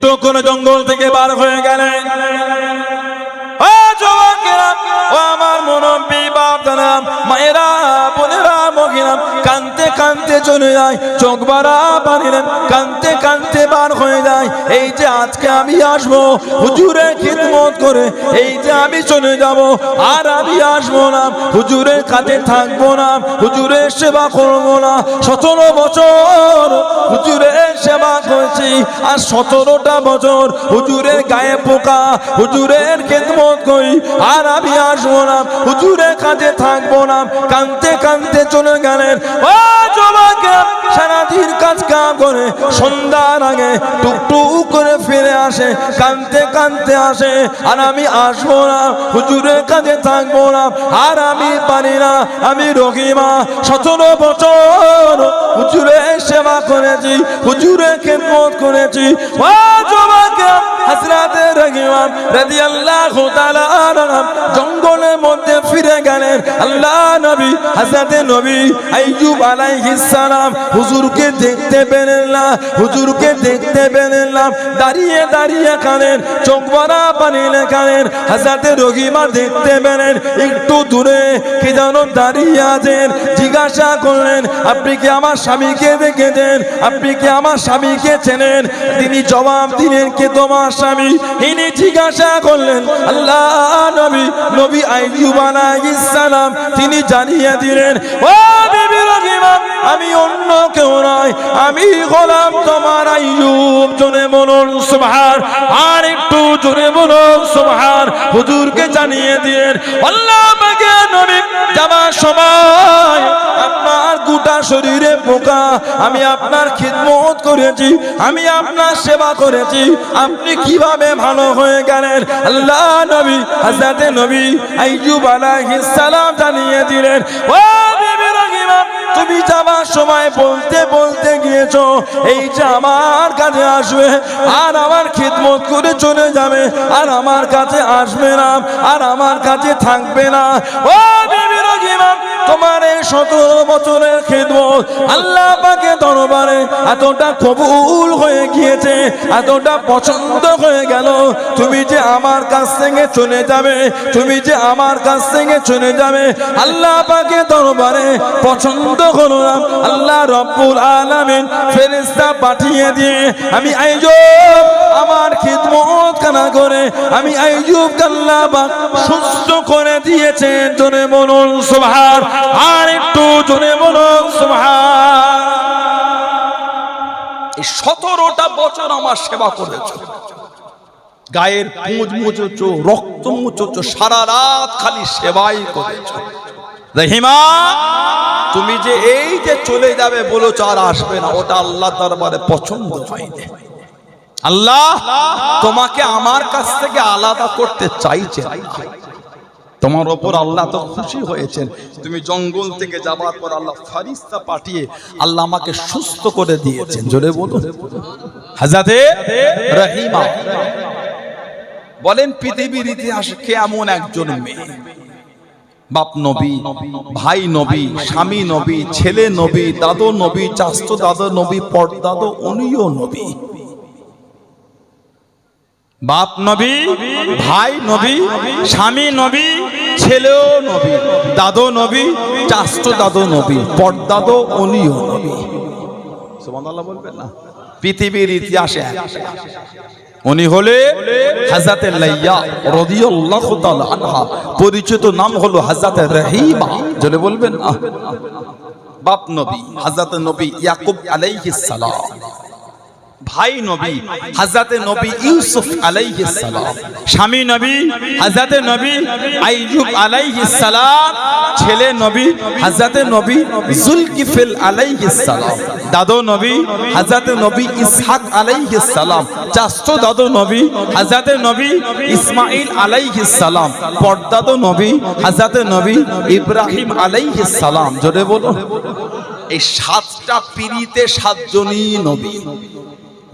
একটু কোন জঙ্গল থেকে বার হয়ে গেলেন। ও যুবকেরা, ও আমার মুরব্বী বাপদাদা, মায়েরা, বোনেরা, মহিলা, কানতে কানতে চলে যায়, চোখ বাড়া পানিলেন, কানতে কানতে বার হয়ে যায়। এই যে আজকে আমি আসবো হুজুরের খিদমত করে, এই যে আমি চলে যাব, আর আমি আসবো না, হুজুরের কাছে থাকবো না, হুজুরের সেবা করবো না। 17 বছর হুজুরের সেবা করেছি, আর 17টা বছর হুজুরের গায়ে পোকা, হুজুরের খিদমত করি, আর আমি আসবো না, হুজুরের কাছে থাকবো না। কানতে কানতে চলে গেলেন। ও যুবকেরা, সারাদিন কাজ কাম করে সন্ধ্যার আগে টুকটুক করে ফিরে আসে, কানতে কানতে আসে, আর আমি আসবো না, হুজুরের কাছে থাকবো না, আর আমি পারি না, আমি রহিমা 17 বছর হুজুরের সেবা করেছি, হুজুরের খেদমত করেছি। ও যুবকেরা, হযরত রহিমা রাদিয়াল্লাহু তাআলা আনহা জঙ্গলের মধ্যে ফিরে গেলেন। আল্লাহ নবী, হযরত নবী আইয়ুব আলাইহিস সালাম হুজুরকে দেখতে পেলেন না, হুজুরকে দেখতে পেলেন না, দাঁড়িয়ে দাঁড়িয়ে কাঁদেন, চোখ ভরা পানি কাঁদেন। হযরত রহিমা দেখতে পেলেন একটু দূরে কে যেন দাঁড়িয়ে আছেন, জিজ্ঞাসা করলেন, আপনি কি আমার স্বামীকে দেখেছেন? আপনি কি আমার স্বামীকে চেনেন? তিনি জবাব দিলেন, কে তোমার স্বামী? ইনি জিজ্ঞাসা করলেন, আল্লাহ নবী, নবী আইয়ুব আলাইহিস সালাম, তিনি জানিয়ে দিলেন, ও বিবি রহিমা, আমি অন্য কেউ নয়, আমি গোলাম তোমার আইয়ুব। জোরে বলুন সুবহান, আর একটু জোরে বলুন সুবহান। হুজুরকে জানিয়ে দিলেন, আল্লাহ পাকে নবী যাবার সময় আপনার গোটা শরীরে পোকা, আমি আপনার খিদমত করেছি, আমি আপনার সেবা করেছি, আপনি কিভাবে ভালো হয়ে গেলেন? আল্লাহ নবী, হযরত নবী আইয়ুব আলাইহিস সালাম জানিয়ে দিলেন, ও বিবি রহিমা, তুমি যাবার সময় বলতে বলতে গিয়েছো এই যে আমার কাছে আসবে, আর আমার খিদমত করে চলে যাবে, আর আমার কাছে আসবে না, আর আমার কাছে থাকবে না। ও বিবি রহিমা, তোমার এই 17 বছরের খিদমত আল্লাহ পাকের দরবারে এতটা কবুল হয়ে গিয়েছে, এতটা পছন্দ হয়ে গেল, তুমি যে আমার কাছ থেকে চলে যাবে, তুমি যে আমার কাছ থেকে চলে যাবে, আল্লাহ পাকের দরবারে পছন্দ হলো না। আল্লাহ রব্বুল আলামিন ফেরেশতা পাঠিয়ে দিয়ে আমি আইয়ুব আমার খিদমত কানা করে আমি আইয়ুব আল্লাহ পাক সুস্থ করে দিয়েছেন। জোরে বলুন সুবহান, আর একটু জোরে বলুন সুবহান। এই 17টা বছর আমার সেবা করেছো, গায়ের পুঁজ মুছেছো, রক্ত মুছেছো, সারা রাত খালি সেবাই করেছো। রহিমা, তুমি যে এই যে চলে যাবে বলেছো আর আসবে না, ওটা আল্লাহ দরবারে পছন্দ হয়নি। আল্লাহ তোমাকে আমার কাছ থেকে আলাদা করতে চাইছেন, তোমার ওপর আল্লাহ তো খুশি হয়েছেন। তুমি জঙ্গল থেকে যাবার পর আল্লাহ ফেরেশতা পাঠিয়ে আল্লাহ আমাকে সুস্থ করে দিয়েছেন। জোরে বলুন। হযরত রহিমা বলেন, পৃথিবীর ইতিহাসে কেমন একজন মেয়ে, বাপ নবী, ভাই নবী, স্বামী নবী, ছেলে নবী, দাদু নবী, চাচতো দাদু নবী, পরদাদু উনিও নবী। বাপ নবী, ভাই নবী, স্বামী নবী, ছেলেও নবী, দাদু নবী, চাচতো দাদু নবী, পরদাদু উনিও নবী। সুবহানাল্লাহ বলবেন না? পৃথিবীর ইতিহাসে উনি হলে হযরত লাইয়া রাদিয়াল্লাহু তাআলা আনহা, পরিচিত নাম হলো হযরত রহিমা। জোরে বলবেন না? বাপ নবী হযরত নবী ইয়াকুব আলাইহিস সালাম, ভাই নবী হযরত নবী ইউসুফ আলাইহিস সালাম, স্বামী নবী হযরত নবী আইয়ুব আলাইহিস সালাম, ছেলে নবী হযরত নবী যুলকিফল আলাইহিস সালাম, দাদু নবী হযরত নবী ইসহাক আলাইহিস সালাম, চাচতো দাদু নবী হযরত নবী ইসমাঈল আলাইহিস সালাম, পরদাদু নবী হযরত নবী ইব্রাহিম আলাইহিস সালাম। জোরে বলো। এই 7টা পিঁড়িতে 7 জনই নবী।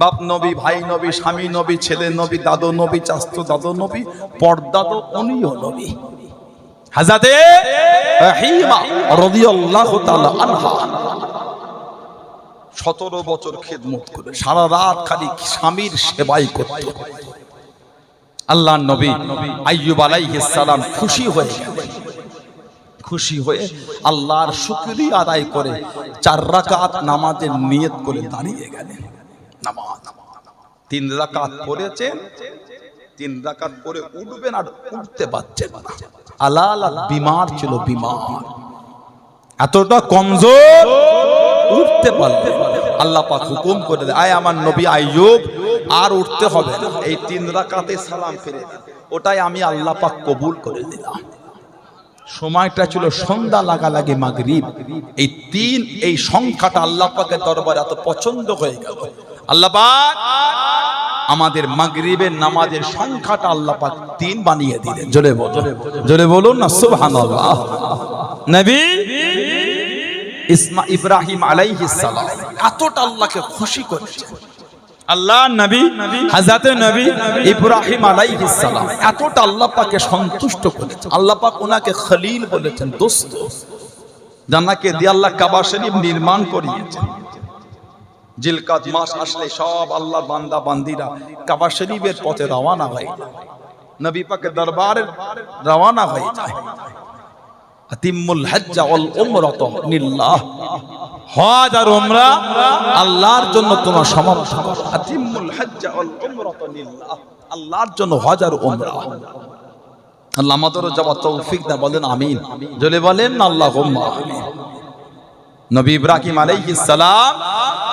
বাপ নবী, ভাই নবী, স্বামী নবী, ছেলে নবী, দাদু নবী, চাচতো দাদু নবী, পরদাদু উনিও নবী। হযরত রহিমা রাদিয়াল্লাহু তাআলা আনহা 17 বছর খেদমত করে সারা রাত খালি স্বামীর সেবাই করত। আল্লাহর নবী আইয়ুব আলাইহিস সালাম খুশি হয়ে আল্লাহর শুকরিয়া আদায় করে 4 রাকাত নামাজের নিয়ত করে দাঁড়িয়ে গেলেন। নামাজ 3 রাকাত পড়েছেন, 3 রাকাত পরে উঠবেন আর উঠতে পারছেন না। আলাল বিমার ছিল, বিমার এতটা কমজোর উঠতে পারলেন। আল্লাহ পাক হুকুম করে দেয়, আয় আমার নবী আইয়ুব আর উঠতে হবে না, এই 3 রাকাতে সালাম ফিরে দেন, ওটাই আমি আল্লাহ পাক কবুল করে দিলাম। সময়টা ছিল সন্ধ্যা লাগালাগি মাগরিব। এই সংখ্যাটা আল্লাহ পাকের দরবারে এত পছন্দ হয়ে গেল। আল্লাহ পাক আমাদের মাগরিবের নামাজের সংখ্যাটা আল্লাহ পাক 3 বানিয়ে দিলেন। জোরে বলুন না সুবহানাল্লাহ। নবী ইব্রাহিম আলাইহিস সালাম এতটা আল্লাহকে খুশি করেছে। আল্লাহ নবী হযরতে নবী ইব্রাহিম আলাইহিস সালাম এতটা আল্লাহ পাককে সন্তুষ্ট করেছে। আল্লাহ পাক ওনাকে খলিল বলেছেন, দোস্ত। জান্নাকে দিয়ে আল্লাহ কাবা শরীফ নির্মাণ করিয়েছেন। জিলকাত মাস আসলে সব আল্লাহর বান্দা বান্দিরা কাবা শরীফের পথে রওনা হয়, নবী পাকের দরবারে রওনা হয়ে যায়। আতিমুল হজ্জ ওয়াল উমরাত লিল্লাহ, হজ আর উমরা আল্লাহর জন্য তোমরা সমাপ্ত করো। আতিমুল হজ্জ ওয়াল উমরাত লিল্লাহ, আল্লাহর জন্য হজ আর উমরা। আল্লাহ আমাদেরও যাওয়ার তৌফিক দান, বলেন আমিন। জোরে বলেন আল্লাহুম্মা আমিন। নবী ইব্রাহিম আলাইহিস সালাম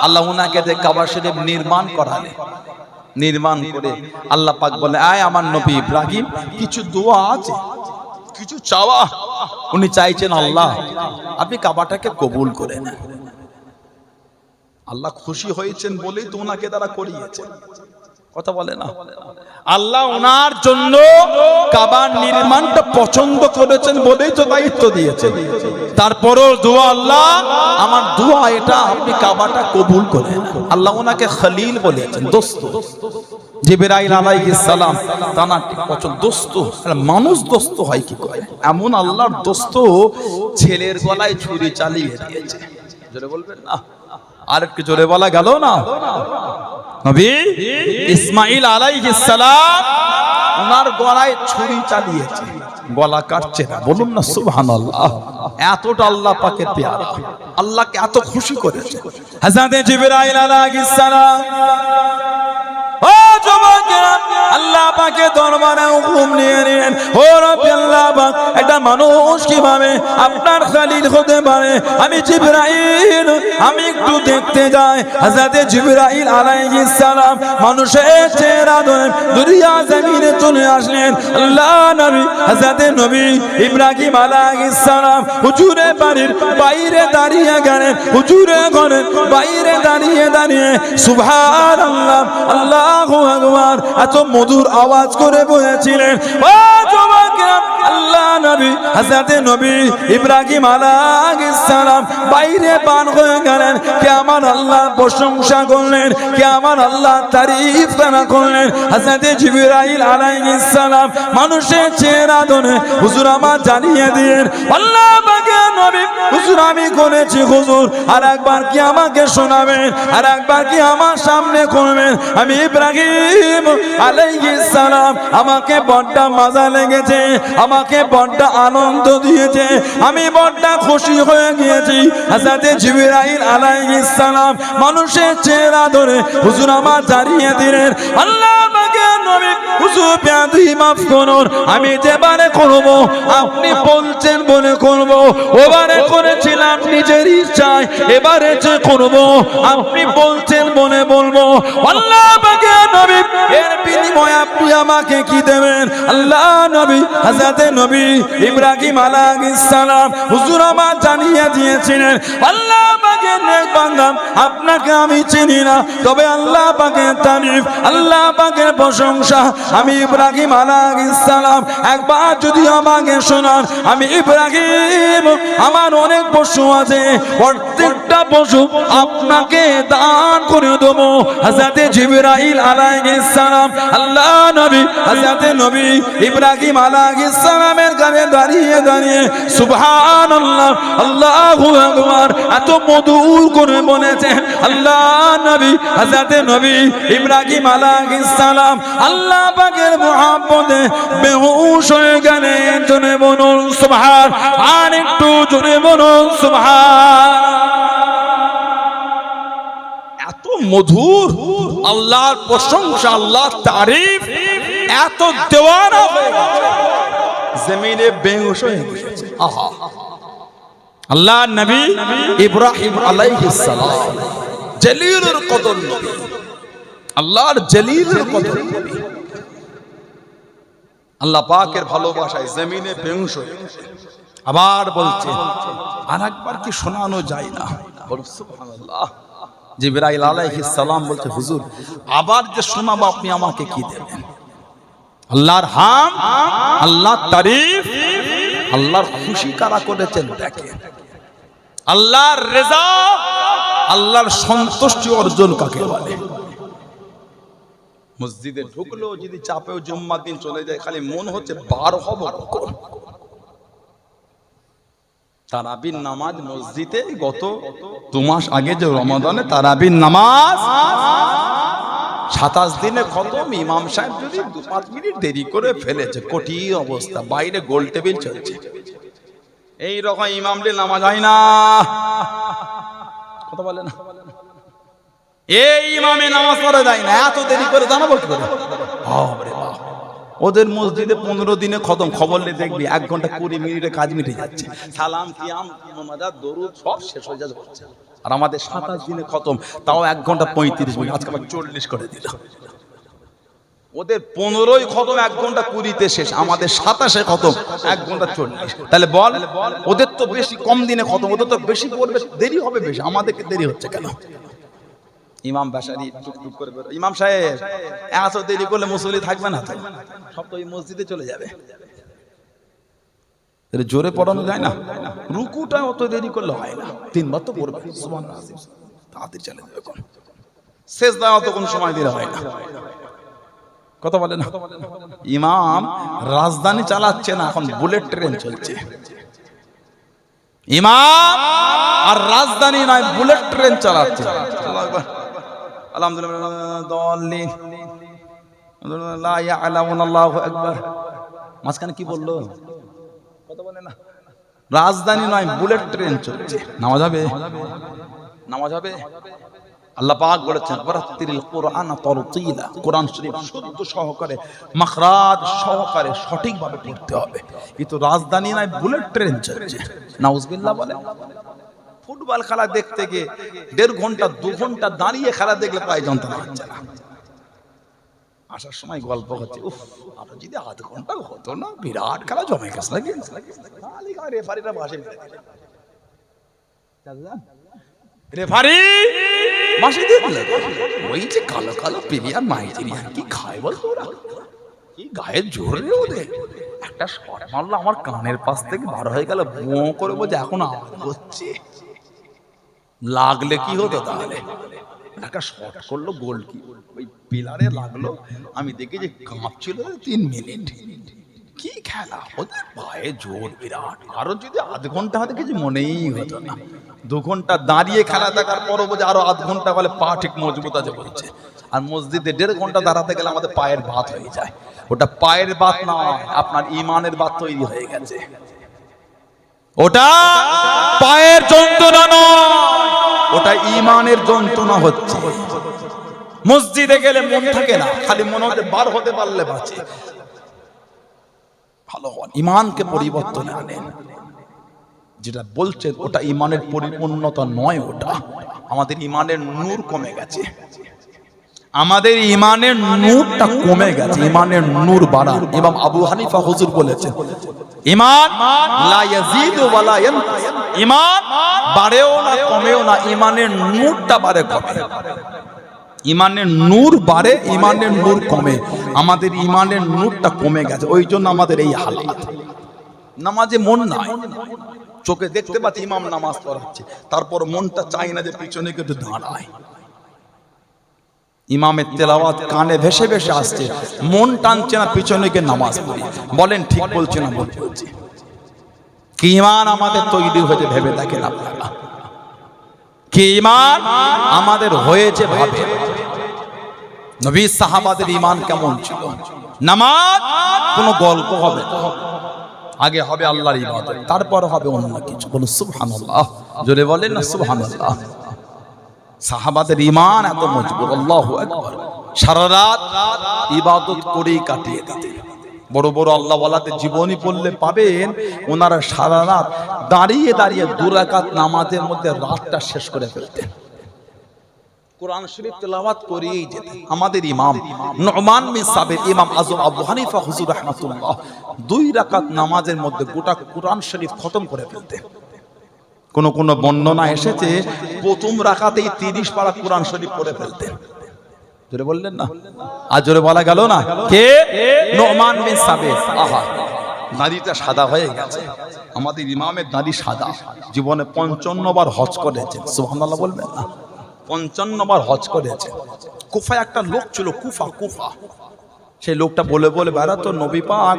আল্লাহ উনাকে কাবা শরীফ নির্মাণ করালেন। নির্মাণ করে আল্লাহ পাক বলে, আয় আমার নবী ইব্রাহিম, কিছু দোয়া আছে, কিছু চাওয়া। উনি চাইছেন, আল্লাহ আপনি কাবাটাকে কবুল করে নেন। আল্লাহ খুশি হয়েছেন বলেই তো ওনাকে তারা করিয়েছেন। কথা বলে না, আল্লাহ ওনার জন্য কাবার নির্মাণটা পছন্দ করেছেন বলেই তো দায়িত্ব দিয়েছেন। তারপরও দোয়া, আল্লাহ আমার দোয়া এটা, আপনি কাবাটা কবুল করেন। আল্লাহ ওনাকে খলিল বলেছেন, দোস্ত। জিবরাইল আলাইহিস সালাম তানা পছন্দ, দোস্ত। মানুষ দোস্ত হয় কি করে? এমন আল্লাহর দোস্ত ছেলের গলায় ছুরি চালিয়ে দিয়েছে। জোরে বলবেন না, আর একটু জোরে বলা গেল না। নবী ইসমাইল আলাইহিস সালাম ওনার গলায় ছুরি চালিয়েছে, গলা কাটছে না। বলুন না সুবহানাল্লাহ। এতটা আল্লাহ পাকের পেয়ারা, আল্লাহকে এত খুশি করেছে। হযরত জিবরাইল আলাইহিস সালাম ও যুবকেরা, আল্লাহ পাকের দরবারে হুকুম নিয়ে নিলেন, ও রব্বি আল্লাহ পাক, একটা মানুষ কিভাবে আপনার খলিল হতে পারে? আমি জিবরাইল, আমি একটু দেখতে যাই। হযরত জিবরাইল আলাইহিস সালাম মানুষের চেহারা ধরে দুনিয়া জমিনে চলে আসলেন। আল্লাহ নবী হযরত নবী ইব্রাহিম আলাইহিস সালাম হুজুরের বাড়ির বাইরে দাঁড়িয়ে গেলেন। হুজুরের ঘরের বাইরে দাঁড়িয়ে সুবহানাল্লাহ, আল্লাহু আকবার এত মধুর আওয়াজ করে বলেছিলেন। ও যুবকেরা, আল্লাহ নবী হযরত নবী ইব্রাহিম আলাইহিস সালাম বাইরে পান হয়ে গেলেন। কে আমার আল্লাহর প্রশংসা করলেন, কে আমার আল্লাহর তারিফ করলেন। হযরত জিবরাইল আলাইহিস সালাম মানুষের চেহারা ধরে, হুজুর আমার জানিয়ে দিন, আল্লাহ পাকের নবী, হুজুর আমি করেছি, হুজুর আর একবার কি আমাকে শোনাবেন? আর একবার কি আমার সামনে করবেন? আমি ইব্রাহিম আলাইহিস সালাম, আমাকে বড্ড মজা লেগেছে, আমাকে বড্ড আনন্দ দিয়েছে, আমি বড্ড খুশি হয়ে গিয়েছি। হযরত জিবরাইল আলাইহিস সালাম মানুষের চেহারা ধরে, হুজুর আমার জানিয়ে দিলেন, আল্লাহ পাকের নবী, হুজুর বেয়াদবি মাফ করুন, আমি যেবারে করব আপনি বলছেন বলে করব, ওবারে করেছিলাম নিজের ইচ্ছায়, এবারে যে করব আপনি বলছেন বলে বলবো। আল্লাহ পাকের নবী, এর বিনিময়ে আপনি আমাকে কি দেবেন? আল্লাহ নবী হযরত নবী ইব্রাহিম আলাইহিস সালাম হুজুর আমার জানিয়ে দিয়েছিলেন, আল্লাহ পাকের নেক বান্দা, আপনাকে আমি চিনি না, তবে আল্লাহ পাকের তারিফ, আল্লাহ পাকের প্রশংসা আমি ইব্রাহিম আলাইহিস সালাম একবার যদি আমাকে শোনান, আমি ইব্রাহিম, আমার অনেক পশু আছে, প্রত্যেকটা একটা পশু আপনাকে দান করে দেবো। হযরত জিবরাইল আলাইহিস সালাম আল্লাহ নবী হযরত নবী ইব্রাহিম আলাইহিস সালামের কাছে দাঁড়িয়ে দাঁড়িয়ে সুবহানাল্লাহ আল্লাহু আকবার এত মধুর করে বলেছেন। আল্লাহ নবী হযরত নবী ইব্রাহিম আলাইহিস সালাম আল্লাহ পাকের মহব্বতে বেহুশ হয়ে গেলেন। জোরে বলুন সুবহান, আর একটু জোরে বলুন সুবহান। এত মধুর আল্লাহর প্রশংসা, আল্লাহর তারিফ, এত দেওয়ানা হয়ে গেছে, জমিনে বেহুশ হয়ে গেছে। আহা, আল্লাহ নবী ইব্রাহিম আলাইহিস সালাম জলিলুল কদর নবী, আল্লাহর জলিলুল কদর নবী, আল্লাহ পাকের ভালোবাসায় জমিনে বেহুশ হয়ে গেছে। আবার বলছে, আর একবার কি শোনানো যায় না? বল সুবহানাল্লাহ। জিবরাইল আলাইহিস সালাম বলছে, হুজুর আবার যে শোনাবো আপনি আমাকে কি দেবেন? আল্লাহর হাম, আল্লাহর তারিফ, আল্লাহর খুশি কারা করেছেন দেখেন। আল্লাহর রেজা, আল্লাহর সন্তুষ্টি অর্জন কাকে বলে? মসজিদে ঢুকলো যদি চাপেও জুম্মার দিন চলে যায়, খালি মন হচ্ছে বার হব। তারাবির নামাজ মসজিদে গত 2 মাস আগে যে রমাদানে তারাবির নামাজ 27 দিনে খতম। ইমাম সাহেব যদি 2-5 মিনিট দেরি করে ফেলেছে, কঠিন অবস্থা, বাইরে গোল টেবিল চলছে, এই রকম ইমামদের নামাজ হয় না। কথা বলে না, এই ইমামে নামাজ পড়া যায় না, এত দেরি করে জানাবো কি করে? ওদের মসজিদে 15 দিনে খতম, খবর নিয়ে দেখবি 1 ঘন্টা 20 মিনিটে কাজ মিটে যাচ্ছে, সালাম কিয়াম মোনাজাত দরুদ সব শেষ হয়ে যাচ্ছে। আর আমাদের 27 দিনে খতম, তাও 1 ঘন্টা 35 মিনিট, আজকে আবার 40 করে দিল। ওদের 15ই খতম 1 ঘন্টা 20তে শেষ, আমাদের 27এ খতম 1 ঘন্টা 40। তাহলে বল, ওদের তো বেশি কম দিনে খতম, ওদের তো বেশি পড়বে, দেরি হবে বেশি, আমাদেরকে দেরি হচ্ছে কেন? ইমাম বাসারি টুকটুক করে বেরো, ইমাম সাহেব এত দেরি করলে মুসল্লি থাকবে না, সব তো এই মসজিদে চলে যাবে। জোরে পড়ানো যায় না, রুকুটা অত দেরি করলে হয় না, 3 বার তো পড়বে সুবহানাল্লাহ, তাড়াতাড়ি চলে যাবে। কোন সেজদা অত কোন সময় দিলে হয় না। কথা বলে না, ইমাম রাজধানী চালাচ্ছে না, এখন বুলেট ট্রেন চলছে। ইমাম আর রাজধানী নয়, বুলেট ট্রেন চালাচ্ছে। আলহামদুলিল্লাহ, দলিন লা ইয়ালামুন আল্লাহু আকবার। মাঝখানে কি বললো? কথা বলে না, রাজধানী নয়, বুলেট ট্রেন চলছে। নামাজ হবে, নামাজ হবে। আল্লাহ পাক বলেছেন, ওয়ারাতিল কুরআন তারতিলা, কোরআন শরীফ শুদ্ধ সহকারে, মাখরাজ সহকারে সঠিকভাবে পড়তে হবে। কিন্তু রাজধানী নয়, বুলেট ট্রেন চলছে। নাউজুবিল্লাহ বলে। ফুটবল খেলা দেখতে গিয়ে 1.5 ঘন্টা 2 ঘন্টা দাঁড়িয়ে খেলা দেখলে পায়ে যন্ত্রণা হচ্ছে না। আসার সময় গল্প হচ্ছে, উফ আরো যদি 1/2 ঘন্টা হতো না, বিরাট খেলা জমে গেছে নাকি। রেফারিরা ভাষে রেফারি মাসি দিয়ে দিল, ওই যে কালো কালো প্লেয়ার নাইজেরিয়া কি খায় বলতো, ওরা কি গায়ের জোর রে ওদের। একটা শট মারলো আমার কানের পাশ থেকে বার হয়ে গেল, বো করে বলছে এখন আওয়াজ হচ্ছে। লাগলে কি হতো তাহলে? একটা শট করলো, গোল কি ওই পিলারে লাগলো, আমি দেখি যে কাঁপছিল 3 মিনিট। কি খেলা, ওদের পায়ে জোর বিরাট। আরো যদি 1/2 ঘন্টা হতে কিছু মনেই হতো না। 2 ঘন্টা দাঁড়িয়ে খেলা দেখার পরও বলছে আরো 1/2 ঘন্টা বলে পা ঠিক মজবুত আছে বলছে। আর মসজিদে 1.5 ঘন্টা দাঁড়াতে গেলে আমাদের পায়ের বাত হয়ে যায়। ওটা পায়ের বাত নয়, আপনার ইমানের বাত তৈরি হয়ে গেছে। ওটা পায়ের যন্ত্রণা নয়, ওটা ইমানের যন্ত্রণা হচ্ছে। মসজিদে গেলে মন থাকে না, খালি মনে হচ্ছে বার হতে পারলে বাঁচে। ভালো হন, ইমানকে পরিবর্তনে আনেন। যেটা বলছেন ওটা ইমানের পরিপূর্ণতা নয়, ওটা আমাদের ইমানের নূর কমে গেছে। আমাদের ইমানের নূরটা কমে গেছে, ইমানের নূর বাড়ান। ইমাম আবু হানিফা হুজুর বলেছেন, ইমান লা ইয়াজিদু ওয়া লা ইয়ানকুস, ইমান বাড়েও না কমেও না, ইমানের নূরটা বাড়ে কমে। ইমানের নূর বাড়ে, ইমানের নূর কমে। আমাদের ইমানের নূরটা কমে গেছে, ওই জন্য আমাদের এই হালাত। নামাজে মন নাই, চোখে দেখতে পাচ্ছি ইমাম নামাজ পড়াচ্ছে, তারপর মনটা চাই না যে পিছনে কেউ দাঁড়ায়। ইমামের তেলাওয়াত কানে ভেসে ভেসে আসছে, মন টানছে না পিছনে গিয়ে নামাজ পড়ি। বলেন ঠিক বলছে না ভুল বলছে? কি ঈমান আমাদের তৈরি হয়েছে ভেবে দেখেন আপনারা, কি ঈমান আমাদের হয়েছে ভাবে। নবী সাহাবাদের ঈমান কেমন ছিল? নামাজ কোনো গল্প হবে না, আগে হবে আল্লাহর ইবাদত, তারপর হবে অন্য কিছু। বলুন সুবহানাল্লাহ, জোরে বলেন না সুবহানাল্লাহ। সাহাবাদের ঈমান এত মজবুত, আল্লাহু আকবার। সারা রাত ইবাদত করেই কাটিয়ে দিতেন। বড় বড় আল্লাহওয়ালাদের জীবনী পড়লে পাবেন ওনারা সারা রাত দাঁড়িয়ে দাঁড়িয়ে 2 রাকাত নামাজের মধ্যে রাতটা শেষ করে ফেলতেন, কোরআন শরীফ তেলাওয়াত করেই যেতেন। আমাদের ইমাম নুমান বিন সাবিত, ইমাম আযম আবু হানিফা হুজুর রাহমাতুল্লাহ 2 রাকাত নামাজের মধ্যে গোটা কোরআন শরীফ খতম করে ফেলতেন। কোন কোন বর্ণনা এসেছে প্রথম রাকাতেই 30 পারা কোরআন শরীফ পড়ে ফেলতেন। জোরে বললেন না? আর জোরে বলা গেল না? কে? নুমান বিন সাবিত। আহা, দাড়িটা সাদা হয়ে গেছে। আমাদের ইমামের দাড়ি সাদা, জীবনে 55 বার হজ করেছেন। সুবহানাল্লাহ বলবেন না? 55 বার হজ করেছে। কুফায় একটা লোক ছিল, কুফা। সেই লোকটা বলে বলে বেড়াতো নবী পাক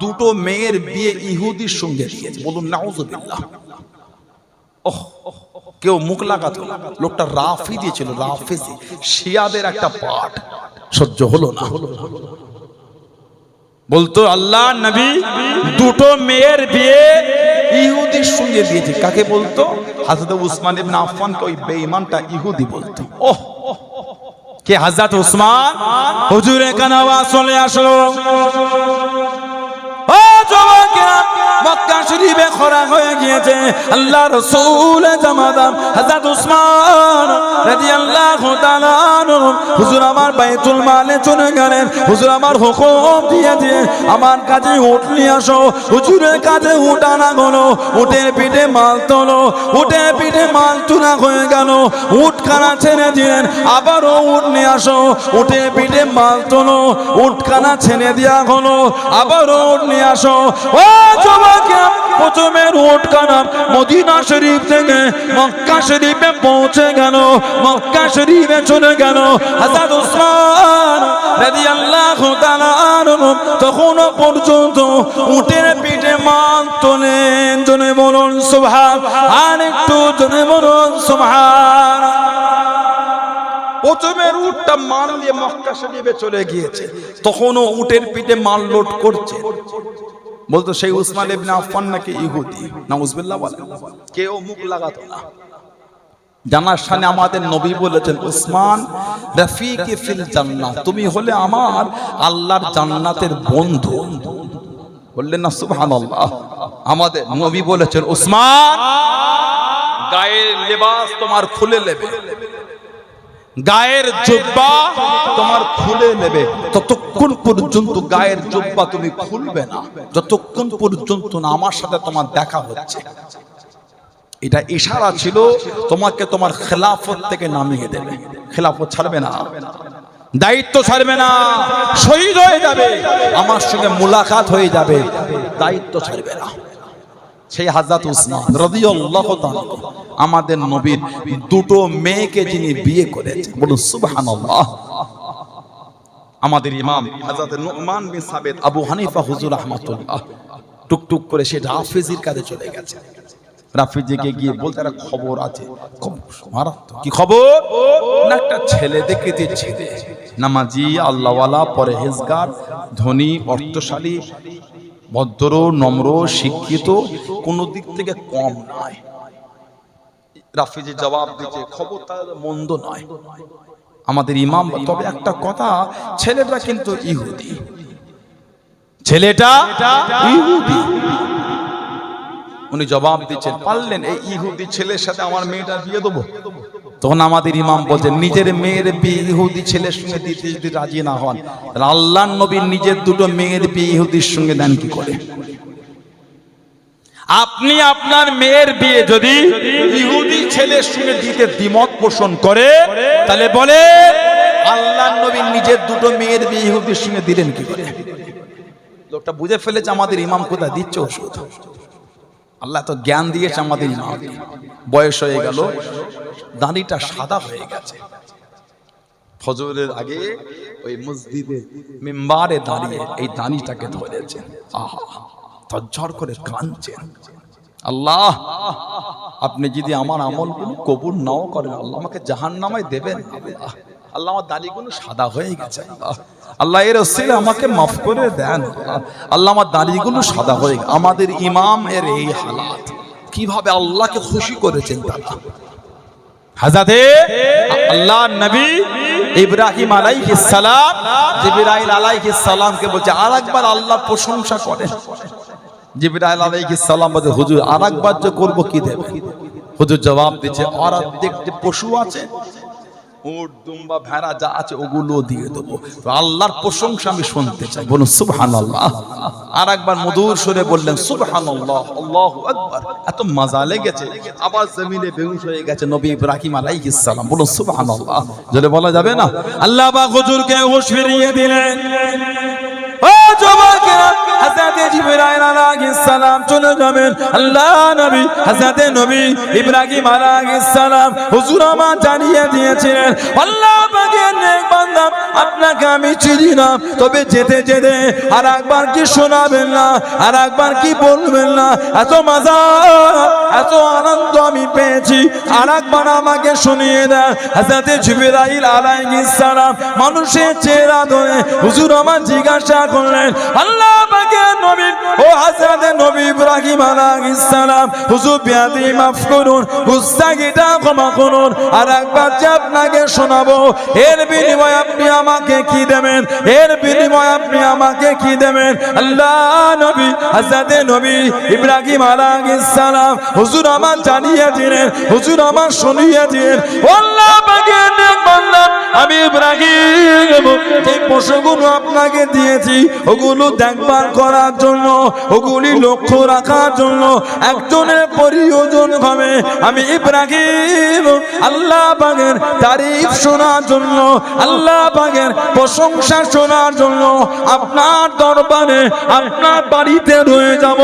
2টো মেয়ের বিয়ে ইহুদির সঙ্গে দিয়েছে। বলুন নাউজুবিল্লাহ। ওহ, কেউ মুখ লাগাতো। লোকটা রাফি দিয়েছিল, রাফিজি, শিয়াদের একটা পাঠ। সহ্য হলো না, বলতো আল্লাহ নবী 2টো মেয়ের বিয়ে ইহুদির সঙ্গে দিয়েছে। কাকে বলতো? হযরত উসমান ইবনে আফফানকে ওই বেঈমানটা ইহুদি বলতো। ওহ, কে? হযরত উসমান। হুজুরের কানে আওয়াজ চলে আসলো, ও যুবকেরা, মক্কা শরীফে খরা হয়ে গিয়েছে। আল্লাহ রাসূল জামাদার হযরত উসমান রাদিয়াল্লাহু তাআলা আনহু হুজুর আমার বাইতুল মালে চলে গেলেন। হুজুর আমার হুকুম দিয়ে আমার কাছে উট নিয়ে আসো। হুজুরের কাছে উট আনা হলো, উটের পিঠে মাল তোলো। উটের পিঠে মাল তোলা হয়ে গেল, উট খানা ছেড়ে দিলেন। আবারও উট নিয়ে আসো, উটের পিঠে মাল তোলো। উট খানা ছেড়ে দেওয়া হলো, আবারও উট নিয়ে আসো। ও যুবকেরা, প্রথমে উট খানা মদিনা শরীফ থেকে মক্কা শরীফে পৌঁছে গেল, মক্কা শরীফে চলে গেল। হযরত উসমান রাদিয়াল্লাহু তাআলা আনহু তখনও পর্যন্ত উটের পিঠে মাল তোলেন। জনে বলুন সুবহান, আর একটু জনে বলুন সুবহান। প্রথমে উটটা মাল নিয়ে মক্কা শরীফে চলে গিয়েছে, তখনও উটের পিঠে মাল লোড করছে। বলতো সেই উসমান ইবনে আফফান নাকি ইহুদি। নাউজুবিল্লাহ বলে, কেউ মুখ লাগাতো না। জানার সামনে আমাদের নবী বলেছেন, উসমান রাফিকি ফিল জান্নাহ, তুমি হলে আমার আল্লাহর জান্নাতের বন্ধু। বললেন না সুবহানাল্লাহ? আমাদের নবী বলেছেন, উসমান গায়ের লেবাস তোমার খুলে নেবে, গায়ের জুব্বা তোমার খুলে নেবে। ততক্ষণ পর্যন্ত গায়ের জুব্বা তুমি খুলবে না যতক্ষণ পর্যন্ত না আমার সাথে তোমার দেখা হচ্ছে। এটা ইশারা ছিল তোমাকে তোমার খেলাফত থেকে নামিয়ে দেবে। খেলাফত ছাড়বে না, দায়িত্ব ছাড়বে না, শহীদ হয়ে যাবে, আমার সঙ্গে মুলাকাত হয়ে যাবে, দায়িত্ব ছাড়বে না। সেই হযরত উসমান রাদিয়াল্লাহু তাআলা আমাদের নবীর 2টো মেয়েকে যিনি বিয়ে করেছেন। বলুন সুবহানাল্লাহ। আমাদের ইমাম হযরত নুমান বিন সাবিত আবু হানিফা হুজুর রাহমাতুল্লাহ টুকটুক করে সে রাফিজির কাছে চলে গেছে। রাফিজিকে গিয়ে বলতে একটা খবর আছে। কি খবর? না, একটা ছেলে দেখেছে, ছেলে নামাজি, আল্লাহওয়ালা, পরহেজগার, ধনী, অর্থশালী, ভদ্র, নম্র, শিক্ষিত, কোন দিক থেকে কম নয়। রাফিজি জবাব দিয়েছে, খবরটা মন্দ নয় আমাদের ইমাম, তবে একটা কথা, ছেলেটা কিন্তু ইহুদি, ছেলেটা ইহুদি। উনি জবাব দিচ্ছেন, পারলেন এই ইহুদি ছেলের সাথে আমার মেয়েটার বিয়ে দেবো? তখন আমাদের ইমাম বলছেন, নিজের মেয়ের বিয়ে ইহুদি ছেলের সঙ্গে দিতে যদি রাজি না হন, তাহলে আল্লাহর নবী নিজের 2টো মেয়ের বিয়ে ইহুদির সঙ্গে দেন কি করে? আপনি আপনার মেয়ের বিয়ে যদি ইহুদি ছেলের সঙ্গে দিতে দ্বিমত পোষণ করে, তাহলে বলে আল্লাহর নবী নিজের 2টো মেয়ের বিয়ে ইহুদির সঙ্গে দিলেন কি করে? লোকটা বুঝে ফেলেছে আমাদের ইমাম কোথায় দিচ্ছে ওষুধ। আল্লাহ তো জ্ঞান দিয়েছে আমাদের ইমামকে, বয়স হয়ে গেল, দাড়িটা সাদা হয়ে গেছে। ফজরের আগে ওই মসজিদে মিম্বারে দাঁড়িয়ে এই দাড়িটাকে ধরেছেন, আহা তজ্জর করে কাঁদছেন, আল্লাহ আপনি যদি আমার আমলগুলো কবুল নাও করেন, আল্লাহ আমাকে জাহান্নামায় দেবেন, আল্লাহ আল্লাহ আমার দাড়িগুলো সাদা হয়ে গেছে, আল্লাহ আল্লাহ এর ওসিলায় আমাকে মাফ করে দেন, আল্লাহ আমার দাড়িগুলো সাদা হয়ে গেছে। আমাদের ইমাম এর এই হালাত, কিভাবে আল্লাহকে খুশি করেছেন তারা। হযরতে আল্লাহর নবী ইব্রাহিম আলাইহিস সালাম জিবরাইল আলাইহিস সালামকে বলছে আরেকবার আল্লাহর প্রশংসা করেন। জিবরাইল আলাইহিস সালাম বলে হুজুর আরেকবার যে করব কি দেবে? হুজুর জবাব দিচ্ছে আর দেখতে পশু আছে, উট দুম্বা ভেড়া যা আছে ওগুলো দিয়ে দেবো। তো আল্লাহর প্রশংসা আমি শুনতে চাই, বলুন সুবহানাল্লাহ। আর একবার মধুর সুরে বললেন সুবহানাল্লাহ, আল্লাহু আকবার। এত মজা লেগেছে, আবার জমিনে বেহুশ হয়ে গেছে নবী ইব্রাহিম আলাইহিস সালাম, বলুন সুবহানাল্লাহ। জোরে বলা যাবে না? আল্লাহ পাক হুজুরকে হুঁশ ফিরিয়ে দিলেন। ও যুবকেরা, হযরতে জিবরাইল আলাইহিস সালাম চলে যাবেন, আল্লাহ নবী হযরতে নবী ইব্রাহিম আলাইহিস সালাম হুজুর আমার জানিয়ে দিয়েছিলেন, আল্লাহ পাকের নেক বান্দা আপনাকে আমি চিনি না, তবে যেতে যেতে আর একবার কি শোনাবেন না, আর একবার কি বলবেন না? এত মজা এত আনন্দ আমি পেয়েছি, আর একবার আমাকে শুনিয়ে দেন। হযরতে জিবরাইল আলাইহিস সালাম মানুষের চেহারা ধরে হুজুর আমার জিজ্ঞাসা করলেন, আল্লাহ পাকের নবী ও হযরতে নবী ইব্রাহিম আলাইহিস সালাম হুজুর বিয়াদি মাফ করুন, গুস্তাখিটা ক্ষমা করুন, আর একবার যে আপনাকে শোনাবো, এর বিনিময়ে আপনি আমাকে কি দেবেন? এর বিনিময়ে আপনি আমাকে কি দেবেন? আল্লাহ নবী হযরতে নবী ইব্রাহিম আলাইহিস সালাম হুজুর আমার জানিয়ে দিলেন, হুজুর আমার শুনিয়ে দিলেন, আল্লাহ পাকের নেক বান্দা আমি ইব্রাহিম যে পশুগুলো আপনাকে দিয়েছি ওগুলো দেখভাল করার জন্য, ওগুলি লক্ষ্য রাখার জন্য একজনের প্রয়োজন হবে। আমি ইব্রাহিম আল্লাহ পাকের তারিফ শোনার জন্য, আল্লাহ পাকের প্রশংসা শোনার জন্য আপনার দরবারে আপনার বাড়িতে রয়ে যাব।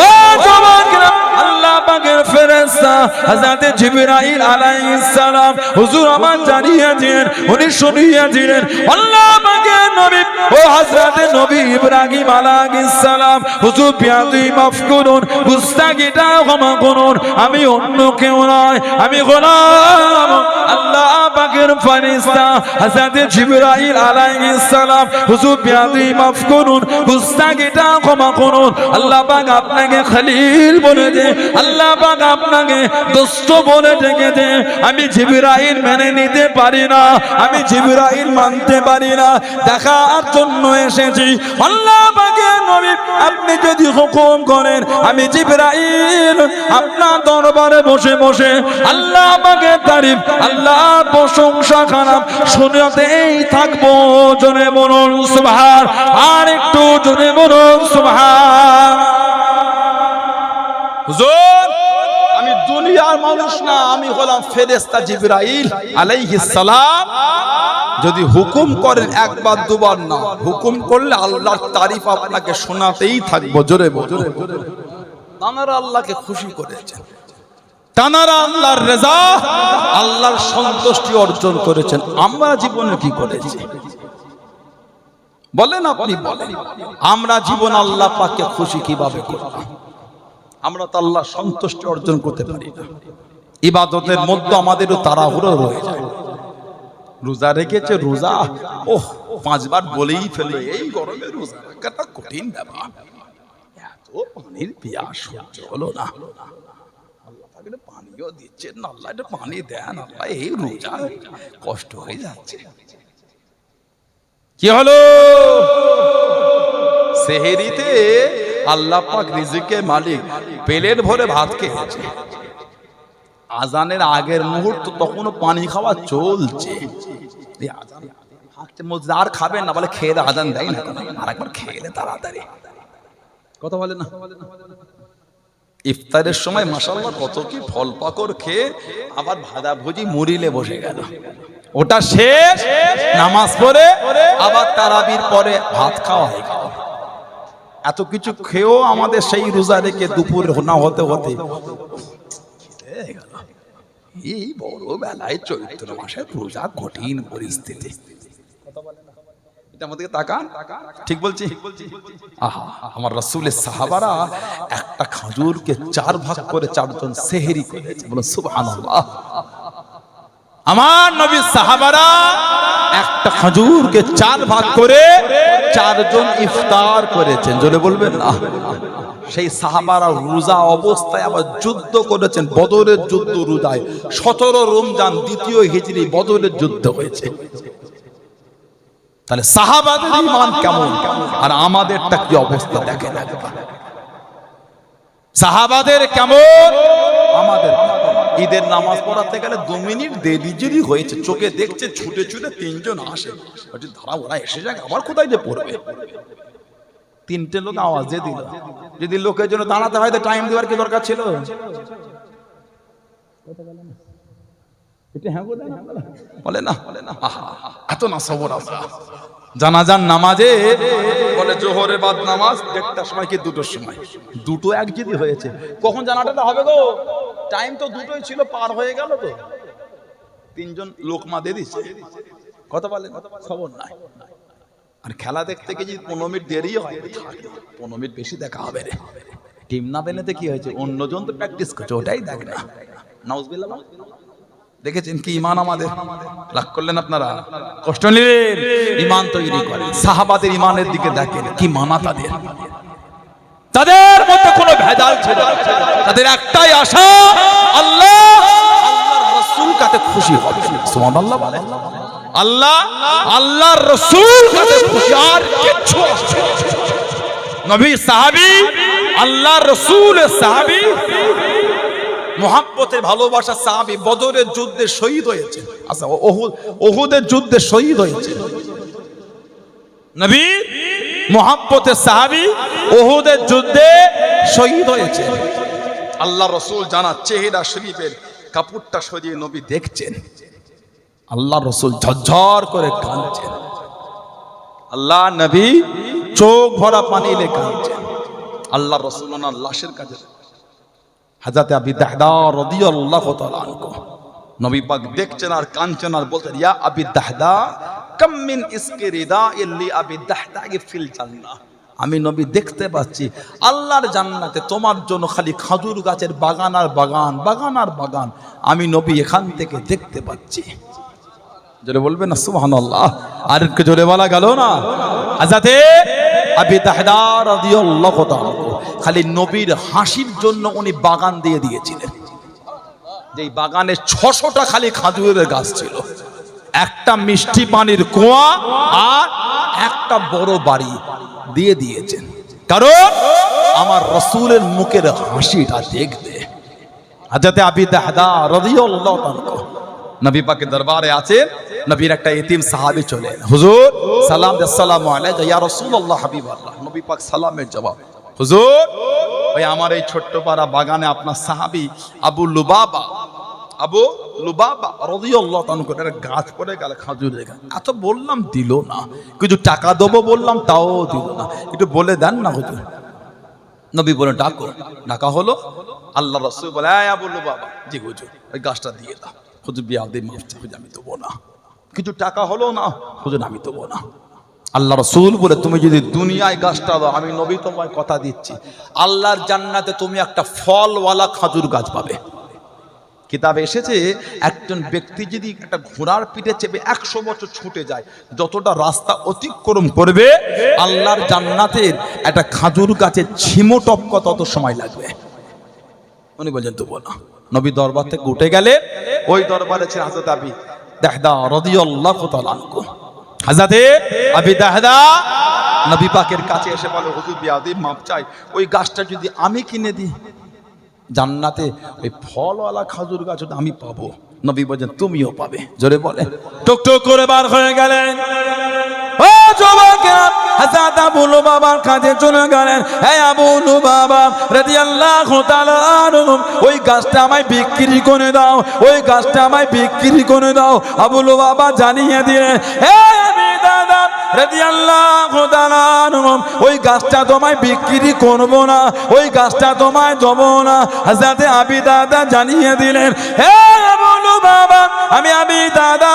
ও যুবকেরা, আল্লাহ পাকের ফেরেশতা হযরতে জিবরাইল আলাইহিস সালাম হুজুর আমার জানিয়ে দিলেন, উনি শুনিয়ে দিলেন, আল্লাহ পাকের নবী ও হযরতে নবী ইব্রাহিম আলাইহিস সালাম হুজুর বিয়াদি মাফ করুন, গুস্তাখিটা ক্ষমা করুন, আমি অন্য কেউ নয়, আমি গোলাম আল্লাহ পাকের ফেরেশতা হযরতে জিবরাইল আলাইহিস সালাম হুজুর বিয়াদি মাফ করুন, গুস্তাখিটা ক্ষমা করুন। আল্লাহ পাক আপনাকে খলিল বলে দে, আল্লাহ পাক আপনাকে দোস্ত বলে ডেকেছে। আমি জিবরাইল মেনে নিতে পারি না, আমি জিবরাইল মানতে পারি না, দেখার জন্য এসেছি। আল্লাহ পাকের নবী আপনি যদি হুকুম করেন আমি জিবরাইল আপনার দরবারে বসে বসে আল্লাহ পাকের তারিফ আল্লাহর প্রশংসা খারাপ শুনতেই থাকবো। জোরে বলুন সুবহান, আর একটু জোরে বলুন সুবহান। হুজুর আমি দুনিয়ার মানুষ না, আমি হলাম ফেরেশতা জিবরাইল আলাইহিস সালাম। যদি হুকুম করেন একবার দুবার না, হুকুম করলে আল্লাহর তারিফ আপনাকে শোনাতেই থাকবো। জোরে বলুন। তানারা আল্লাহকে খুশি করেছেন, তানারা আল্লাহর রেজা আল্লাহর সন্তুষ্টি অর্জন করেছেন। আমরা জীবনে কি করেছি বলেন? আপনি বলেন, আমরা জীবন আল্লাহ পাককে খুশি কিভাবে করলাম? আমরা তো আল্লাহ সন্তুষ্টি অর্জন করতে পারি না। ইবাদতের মধ্যে আমাদেরও তাড়াহুড়ো রয়ে যায়। রোজা রেখেছে, রোজা ওহ 5 বার বলেই ফেলে, এই গরমে রোজা রাখাটা কঠিন ব্যাপার, এত পানির পিয়াস সহ্য হলো না, আল্লাহ পাক পানিও দিচ্ছেন না, আল্লাহ এটা পানি দেন, আল্লাহ এই রোজা কষ্ট হয়ে যাচ্ছে। কি হলো? সেহেরিতে আল্লাহ পাক রিজিকের মালিক, পেলেট ভরে ভাত খেয়েছে। আজানের আগের মুহূর্ত তখনও পানি খাওয়া চলছে। আর খাবেন না বলে খেয়ে আজান দেয় না, আর একবার খেলে তাড়াতাড়ি কথা বলে না। ইফতারের সময় মাশাআল্লাহ কত কি ফল পাকড় খেয়ে আবার ভাজা ভুজি মুড়িলে বসে গেল। ওটা শেষ, নামাজ পড়ে আবার তারাবির পরে ভাত খাওয়া হয়ে গেল। এত কিছু খেয়েও আমাদের সেই রোজা রেখে দুপুর না হতে হতে এই বড় বেলায় চৈত্র মাসের রোজা কঠিন পরিস্থিতি। আমাদেরকে তাকান, ঠিক বলছি? আহা, আমার রাসূলের সাহাবারা একটা খাজুরকে 4 ভাগ করে 4 জন সেহরি করেছে। বলো সুবহানাল্লাহ। আমার নবীর সাহাবারা একটা খাজুরকে 4 ভাগ করে 4 জন ইফতার করেছেন। জোরে বলবেন না? সেই সাহাবারা রোজা অবস্থায় আবার যুদ্ধ করেছেন, বদরের যুদ্ধ রোজায় 17 রমজান 2য় হিজরি বদরের যুদ্ধ হয়েছে। তাহলে সাহাবাদের ঈমান কেমন আর আমাদেরটা কি অবস্থা দেখেন একবার। সাহাবাদের কেমন, আমাদের। ঈদের নামাজ পড়াতে গেলে 2 মিনিট দেরি হয়েছে, চোখে দেখছে ছুটে ছুটে 3 জন আসে, ধারা ওরা এসে যাক, আবার কোথায় যে পড়বে। 3টে লোক আওয়াজ দিয়ে দিল, যদি লোকের জন্য দাঁড়াতে হয় তো টাইম দেওয়ার কি দরকার ছিল? বলে না এত না সবর। আমরা জানাজার নামাজে বলে জোহরের বাদ নামাজ 1টার সময় কি 2টোর সময়, 2টো 1 যদি হয়েছে কখন জানাটা হবে গো? টাইম তো 2টোই ছিল, পার হয়ে গেল তো। 3 জন লোকমা দিয়ে দিচ্ছে, কথা বলে খবর নাই। আর খেলা দেখতে গিয়ে যদি 15 মিনিট দেরি হয়, 15 মিনিট বেশি দেখা হবে রে। টিম না বেনেতে কি হয়েছে, অন্যজন তো প্র্যাকটিস করছে, ওটাই দেখ না। নাউজুবিল্লাহ। দেখেছেন কি ঈমান আমাদের? রাগ করলেন আপনারা, কষ্ট নিলেন, ঈমান তৈরি করেন। সাহাবাদের ঈমানের দিকে দেখেন কি মানা তাদের, তাদের মধ্যে কোনো ভেজাল ছিল না। তাদের একটাই আশা, আল্লাহ আল্লাহর রাসূল কাতে খুশি হবে। সুবহানাল্লাহ বলেন। আল্লাহর রাসূল কাতে খুশি, আর কিছু নবী সাহাবী, আল্লাহর রাসূলের সাহাবী, মুহাব্বতের ভালোবাসা সাহাবী বদরের যুদ্ধে শহীদ হয়েছে। আচ্ছা, উহুদের যুদ্ধে শহীদ হয়েছে। নবী মুহাব্বতের সাহাবী উহুদের যুদ্ধে শহীদ হয়েছে। আল্লাহ রাসূল জানার চেহারা শরীফের কাপড়টা সরিয়ে নবী দেখছেন, আল্লাহ রাসূল ঝরঝর করে কাঁদছেন। আল্লাহ নবী চোখ ভরা পানি এলে কাঁদছেন। আল্লাহ রাসূল ওনার লাশের কাছে হযরত আবি দাহদা রাদিয়াল্লাহু তাআলা আনহু নবী পাক দেখছেন আর কাঁদছেন আর বলছেন, ইয়া আবি দাহদা কাম মিন ইসকি রিদা ইল্লি আবি দাহদা ফিল জান্নাহ। আমি নবী দেখতে পাচ্ছি আল্লাহর জান্নাতে তোমার জন্য খালি খাজুর গাছের বাগান আর বাগান, বাগান আর বাগান। আমি নবী এখান থেকে দেখতে পাচ্ছি। জোরে বলবেন না সুবহানাল্লাহ? আর একটু জোরে বলা গেল না? হযরত আবি দাহদা রাদিয়াল্লাহু তাআলা খালি নবীর হাসির জন্য উনি বাগান দিয়ে দিয়েছিলেন। যেই বাগানে 600টা খালি খাজুরের গাছ ছিল, একটা মিষ্টি পানির কুয়া আর একটা বড় বাড়ি দিয়ে দিয়েছেন, কারণ আমার রাসূলের মুখের হাসিটা দেখতে। হযরত আবি দাহদা রাদিয়াল্লাহু তাআলা নবী পাকের দরবারে আছেন। নবীর একটা ইতিম সাহাবী চলে এলেন, হুজুর সালাম আসসালামু আলাইকা ইয়া রাসূলুল্লাহ হাবিবাল্লাহ। নবী পাক সালামের জবাব, হুজুর ওই আমার এই ছোট্ট পাড়া বাগানে আপনার সাহাবী আবু লুবাবা রাদিয়াল্লাহু তাআলা গাছ পড়ে গেল, খাজুরের গাছ। এত বললাম দিল না, কিছু টাকা দেবো বললাম তাও দিল না, একটু বলে দেন না হুজুর। নবী বলে ডাকো। ডাকা হলো। আল্লাহ রাসূল বলে, এই আবু লুবাবা, জি হুজুর ওই গাছটা দিয়ে দাও। হুজুর বিয়াদে মাফ চাই, হুজুর আমি দেবো না। কিছু টাকা হলো না, হুজুর আমি দেবো না। আল্লাহ রাসূল বলে, তুমি যদি দুনিয়ায় গাছটা দাও, আমি নবী তোমায় কথা দিচ্ছি আল্লাহর জান্নাতে তুমি একটা ফলওয়ালা খাজুর গাছ পাবে। কিতাবে এসেছে একজন ব্যক্তি যদি একটা ঘোড়ার পিঠে চেপে 100 বছর ছুটে যায়, যতটা রাস্তা অতিক্রম করবে আল্লাহর জান্নাতের একটা খাজুর গাছের ছিমো টপকা তত সময় লাগবে। উনি বলছেন তো বলো। নবী দরবার থেকে উঠে গেলে ওই দরবারে ছিল হযরত আবি দাহদা রাদিয়াল্লাহু তাআলা আনহু। হযরত আবি দাহদা নবী পাকের কাছে এসে বলে, হুজুর বিয়াদে মাপ চাই, ওই গাছটা যদি আমি কিনে দিই জান্নাতে ওই ফলওয়ালা খাজুর গাছ আমি পাবো। নবী বলেন তুমিও পাবে। জোরে বলে। টুকটুক করে বার হয়ে গেলেন। ও যুবকেরা, হযরত আবু লুবাবার কাছে চলে গেলেন। হে আবু লুবাবা রাদিয়াল্লাহু তাআলা আনহু, ওই গাছটা আমায় বিক্রি করে দাও, ওই গাছটা আমায় বিক্রি করে দাও। আবু লুবাবা জানিয়ে দিলেন, হে আবি দাদা রাদিয়াল্লাহু তাআলা আনহু ওই গাছটা তোমায় বিক্রি করব না, ওই গাছটা তোমায় দেব না। হযরত আবি দাদা জানিয়ে দিলেন, হে বলো বাবা, আমি আবি দাদা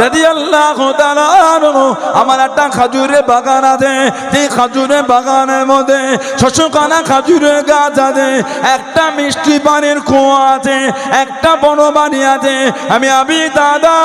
রাদিয়াল্লাহু তাআলা আনহু আমার একটা খাজুরের বাগান আছে, এই খাজুরের বাগানের মধ্যে 600খানা খাজুরের গাছ আছে, একটা মিষ্টি পানির কুয়া আছে, একটা বড় বাড়ি আছে। আমি আবি দাদা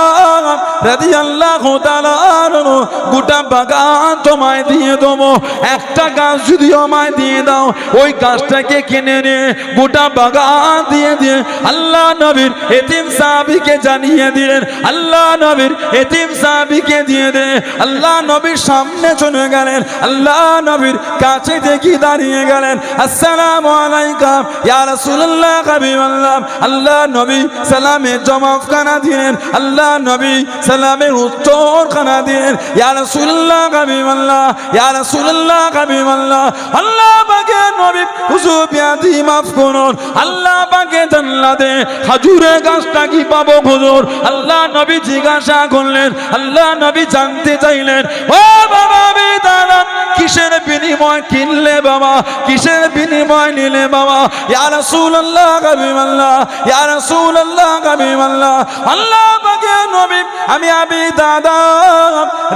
রাদিয়াল্লাহু তাআলা আনহু গোটা বাগান তোমায় দিয়ে দেবো, একটা গাছ যদি আমায় দিয়ে দাও, ওই গাছটাকে কিনে নিয়ে গোটা বাগান দিয়ে দিয়ে আল্লাহ নবীর এতিম সাহাবীকে জানিয়ে দিলেন। আল্লাহ নবীর এতিম সাহাবীকে দিয়ে দে। আল্লাহ নবীর সামনে চলে গেলেন, আল্লাহ নবীর কাছে দেখি দাঁড়িয়ে গেলেন। আসসালামু আলাইকুম ইয়া রাসূলুল্লাহ হাবিবাল্লাহ। আল্লাহ নবী সালামের জবাবখানা দিলেন, আল্লাহ নবী সালামের উত্তরখানা দিলেন। ইয়া রাসূলুল্লাহ হাবিবাল্লাহ, ইয়া রাসূলুল্লাহ হাবিবাল্লাহ। আল্লাহ পাকে নবী হুজুর বিয়াদি মাফ করুন, আল্লাহ পাকে জান্নাতে খাজুরের গাছটা কি পাবো হুজুর? আল্লাহ নবী জিজ্ঞাসা করলেন, আল্লাহ নবী জানতে চাইলেন, ও বাবা আবি দাদা কিসের বিনিময় কিনলে বাবা, কিসের বিনিময় নিলে বাবা? ইয়া রাসূলুল্লাহ হাবিবাল্লাহ, ইয়া রাসূলুল্লাহ হাবিবাল্লাহ। আল্লাহ পাকে নবী আমি আবি দাদা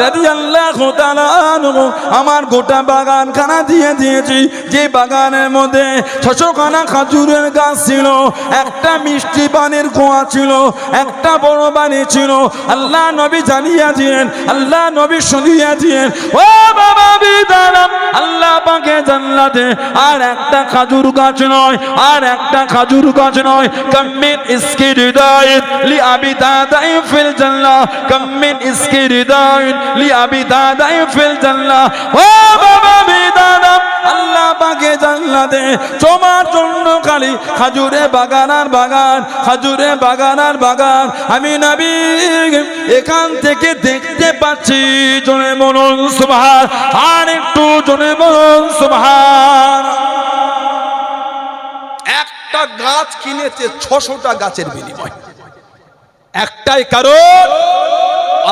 রাদিয়াল্লাহু তাআলা আনহু আমার গোটা বাগানখানা দিয়ে দিয়েছি, যে বাগানের মধ্যে 600খানা খাজুরের গাছ ছিল, একটা মিষ্টি পানির কুয়া ছিল, একটা বড় বাড়ি ছিল। আল্লাহ নবী জানিয়ে দিলেন, আল্লাহ নবী শুনিয়ে দিলেন, ও বাবা আবি দাদা আল্লাহ পাকে জান্নাতে আর একটা খাজুর গাছ নয়, আর একটা খাজুর গাছ নয়। কামিন ইসকিরিদাইন লি আবি দাদা ফিল জান্নাহ, কামিন ইসকিরিদাইন লি আবি দাদা ফিল জান্নাহ। ও বাবা আবি দাদা আল্লাহ পাকে জান্নাতে তোমার জন্য খালি খাজুরে বাগান আর বাগান, খাজুরে বাগান আর বাগান। আমি নবী এখান থেকে দেখতে পাচ্ছি। জোরে বলুন সুবহান, আর একটু জোরে বলুন সুবহান। একটা গাছ কিনেছে 600টা গাছের বিনিময়, একটাই কারণ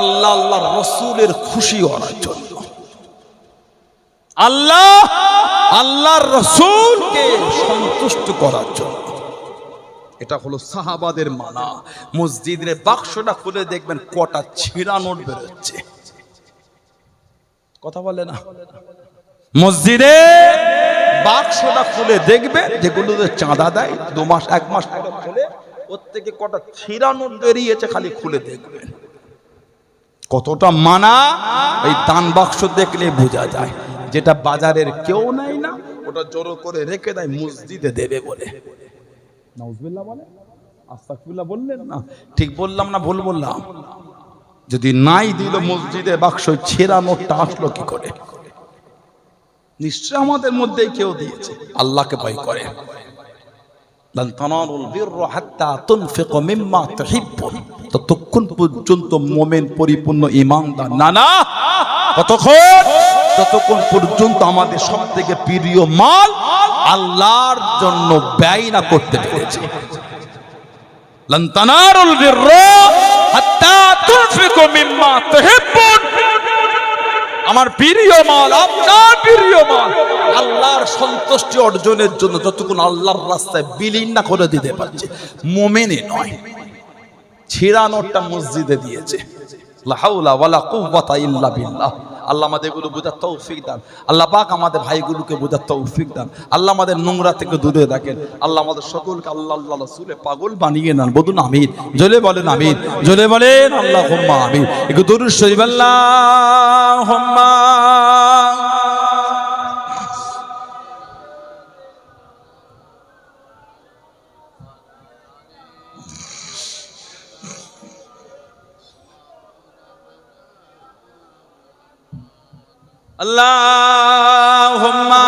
আল্লাহ আল্লাহর রাসূলের খুশি হওয়ার জন্য। আল্লাহ আল্লাহর রাসূলকে সন্তুষ্ট করার জন্য। এটা হলো সাহাবাদের মানা। মসজিদের বাক্সটা খুলে দেখবেন কটা ছিঁড়া নোট বেরোচ্ছে, কথা বলে না। মসজিদে বাক্সটা খুলে দেখবেন যেগুলোতে চাঁদা দেয় 2 মাস 1 মাস পরে খুলে ওর থেকে কটা ছিঁড়া নোট বেরিয়েছে, খালি খুলে দেখবেন কতটা মানা। এই দান বাক্স দেখলে বোঝা যায়। যেটা বাজারের কেউ নেয় না, ওটা জোর করে রেখে দেয় মসজিদে দেবে বলে। নাউজুবিল্লাহ বলে, আস্তাগফিরুল্লাহ বললেন না? ঠিক বললাম না ভুল বললাম? যদি নাই দিল মসজিদে বাক্স, ছেঁড়া নোটটা আসলো কি করে? নিশ্চয় আমাদের মধ্যেই কেউ দিয়েছে। আল্লাহকে ভয় করে। লান তানালুল বিররা হাত্তা তুনফিকু মিম্মা তুহিব্বুন। ততক্ষণ পর্যন্ত মুমিন পরিপূর্ণ ঈমানদার না না, ততক্ষণ পর্যন্ত আমাদের সবথেকে প্রিয় মাল আল্লাহর জন্য ব্যয় না করতে পেরেছি। লান তানালুল বিররা হাত্তা তুনফিকু মিম্মা তুহিব্বুন। আমার প্রিয় মাল, আপনার প্রিয় মাল আল্লাহর সন্তুষ্টি অর্জনের জন্য যতক্ষণ আল্লাহর রাস্তায় বিলীন না করে দিতে পারছে, মুমিনে নয়। ছিঁড়া নোটটা মসজিদে দিয়েছে। লা হাওলা ওয়ালা কুওয়াতা ইল্লা বিল্লাহ। আল্লাহ আমাদের এগুলো বোঝার তৌফিক দান। আল্লাহ পাক আমাদের ভাইগুলোকে বোঝার তৌফিক দান। আল্লাহ আমাদের নোংরা থেকে দূরে রাখেন। আল্লাহ আমাদের সকলকে আল্লাহ আল্লাহ রাসূলে পাগল বানিয়ে নেন। বলুন আমিন। জোরে বলেন আমিন, জোরে বলেন আল্লাহুম্মা আমিন। একটু দরুদ শরীফ আল্লাহুম্মা। আল্লাহুম্মা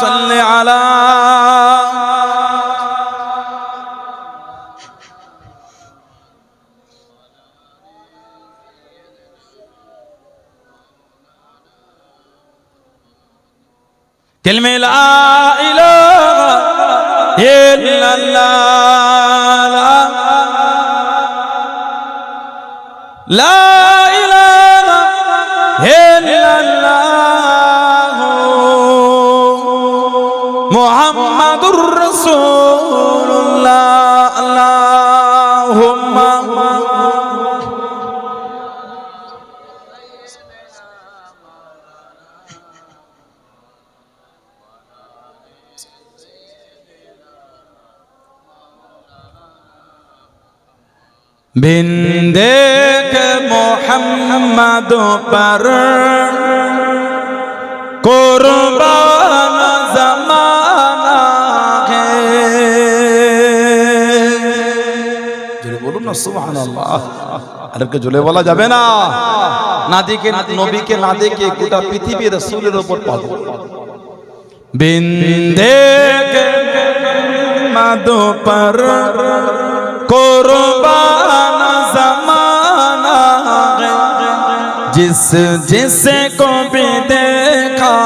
সাল্লি আলা কালিমা লা ইলাহা ইল্লাল্লাহ, লা ইলাহা মুহাম্মাদুর রাসূলুল্লাহ আল্লাহুম্মা बिन देख मोहम्मद पर कुर्बान ज़माना है। जोरे बोलूं ना सुभान अल्लाह। अरे के जोले बोला जाबे ना, ना देखे नबी के ना देखे गोटा पृथ्वी रसूलेर ऊपर पाबो। बिन देख मोहम्मद पर कुर्बान ज़माना है, जिस जिसे को भी देखा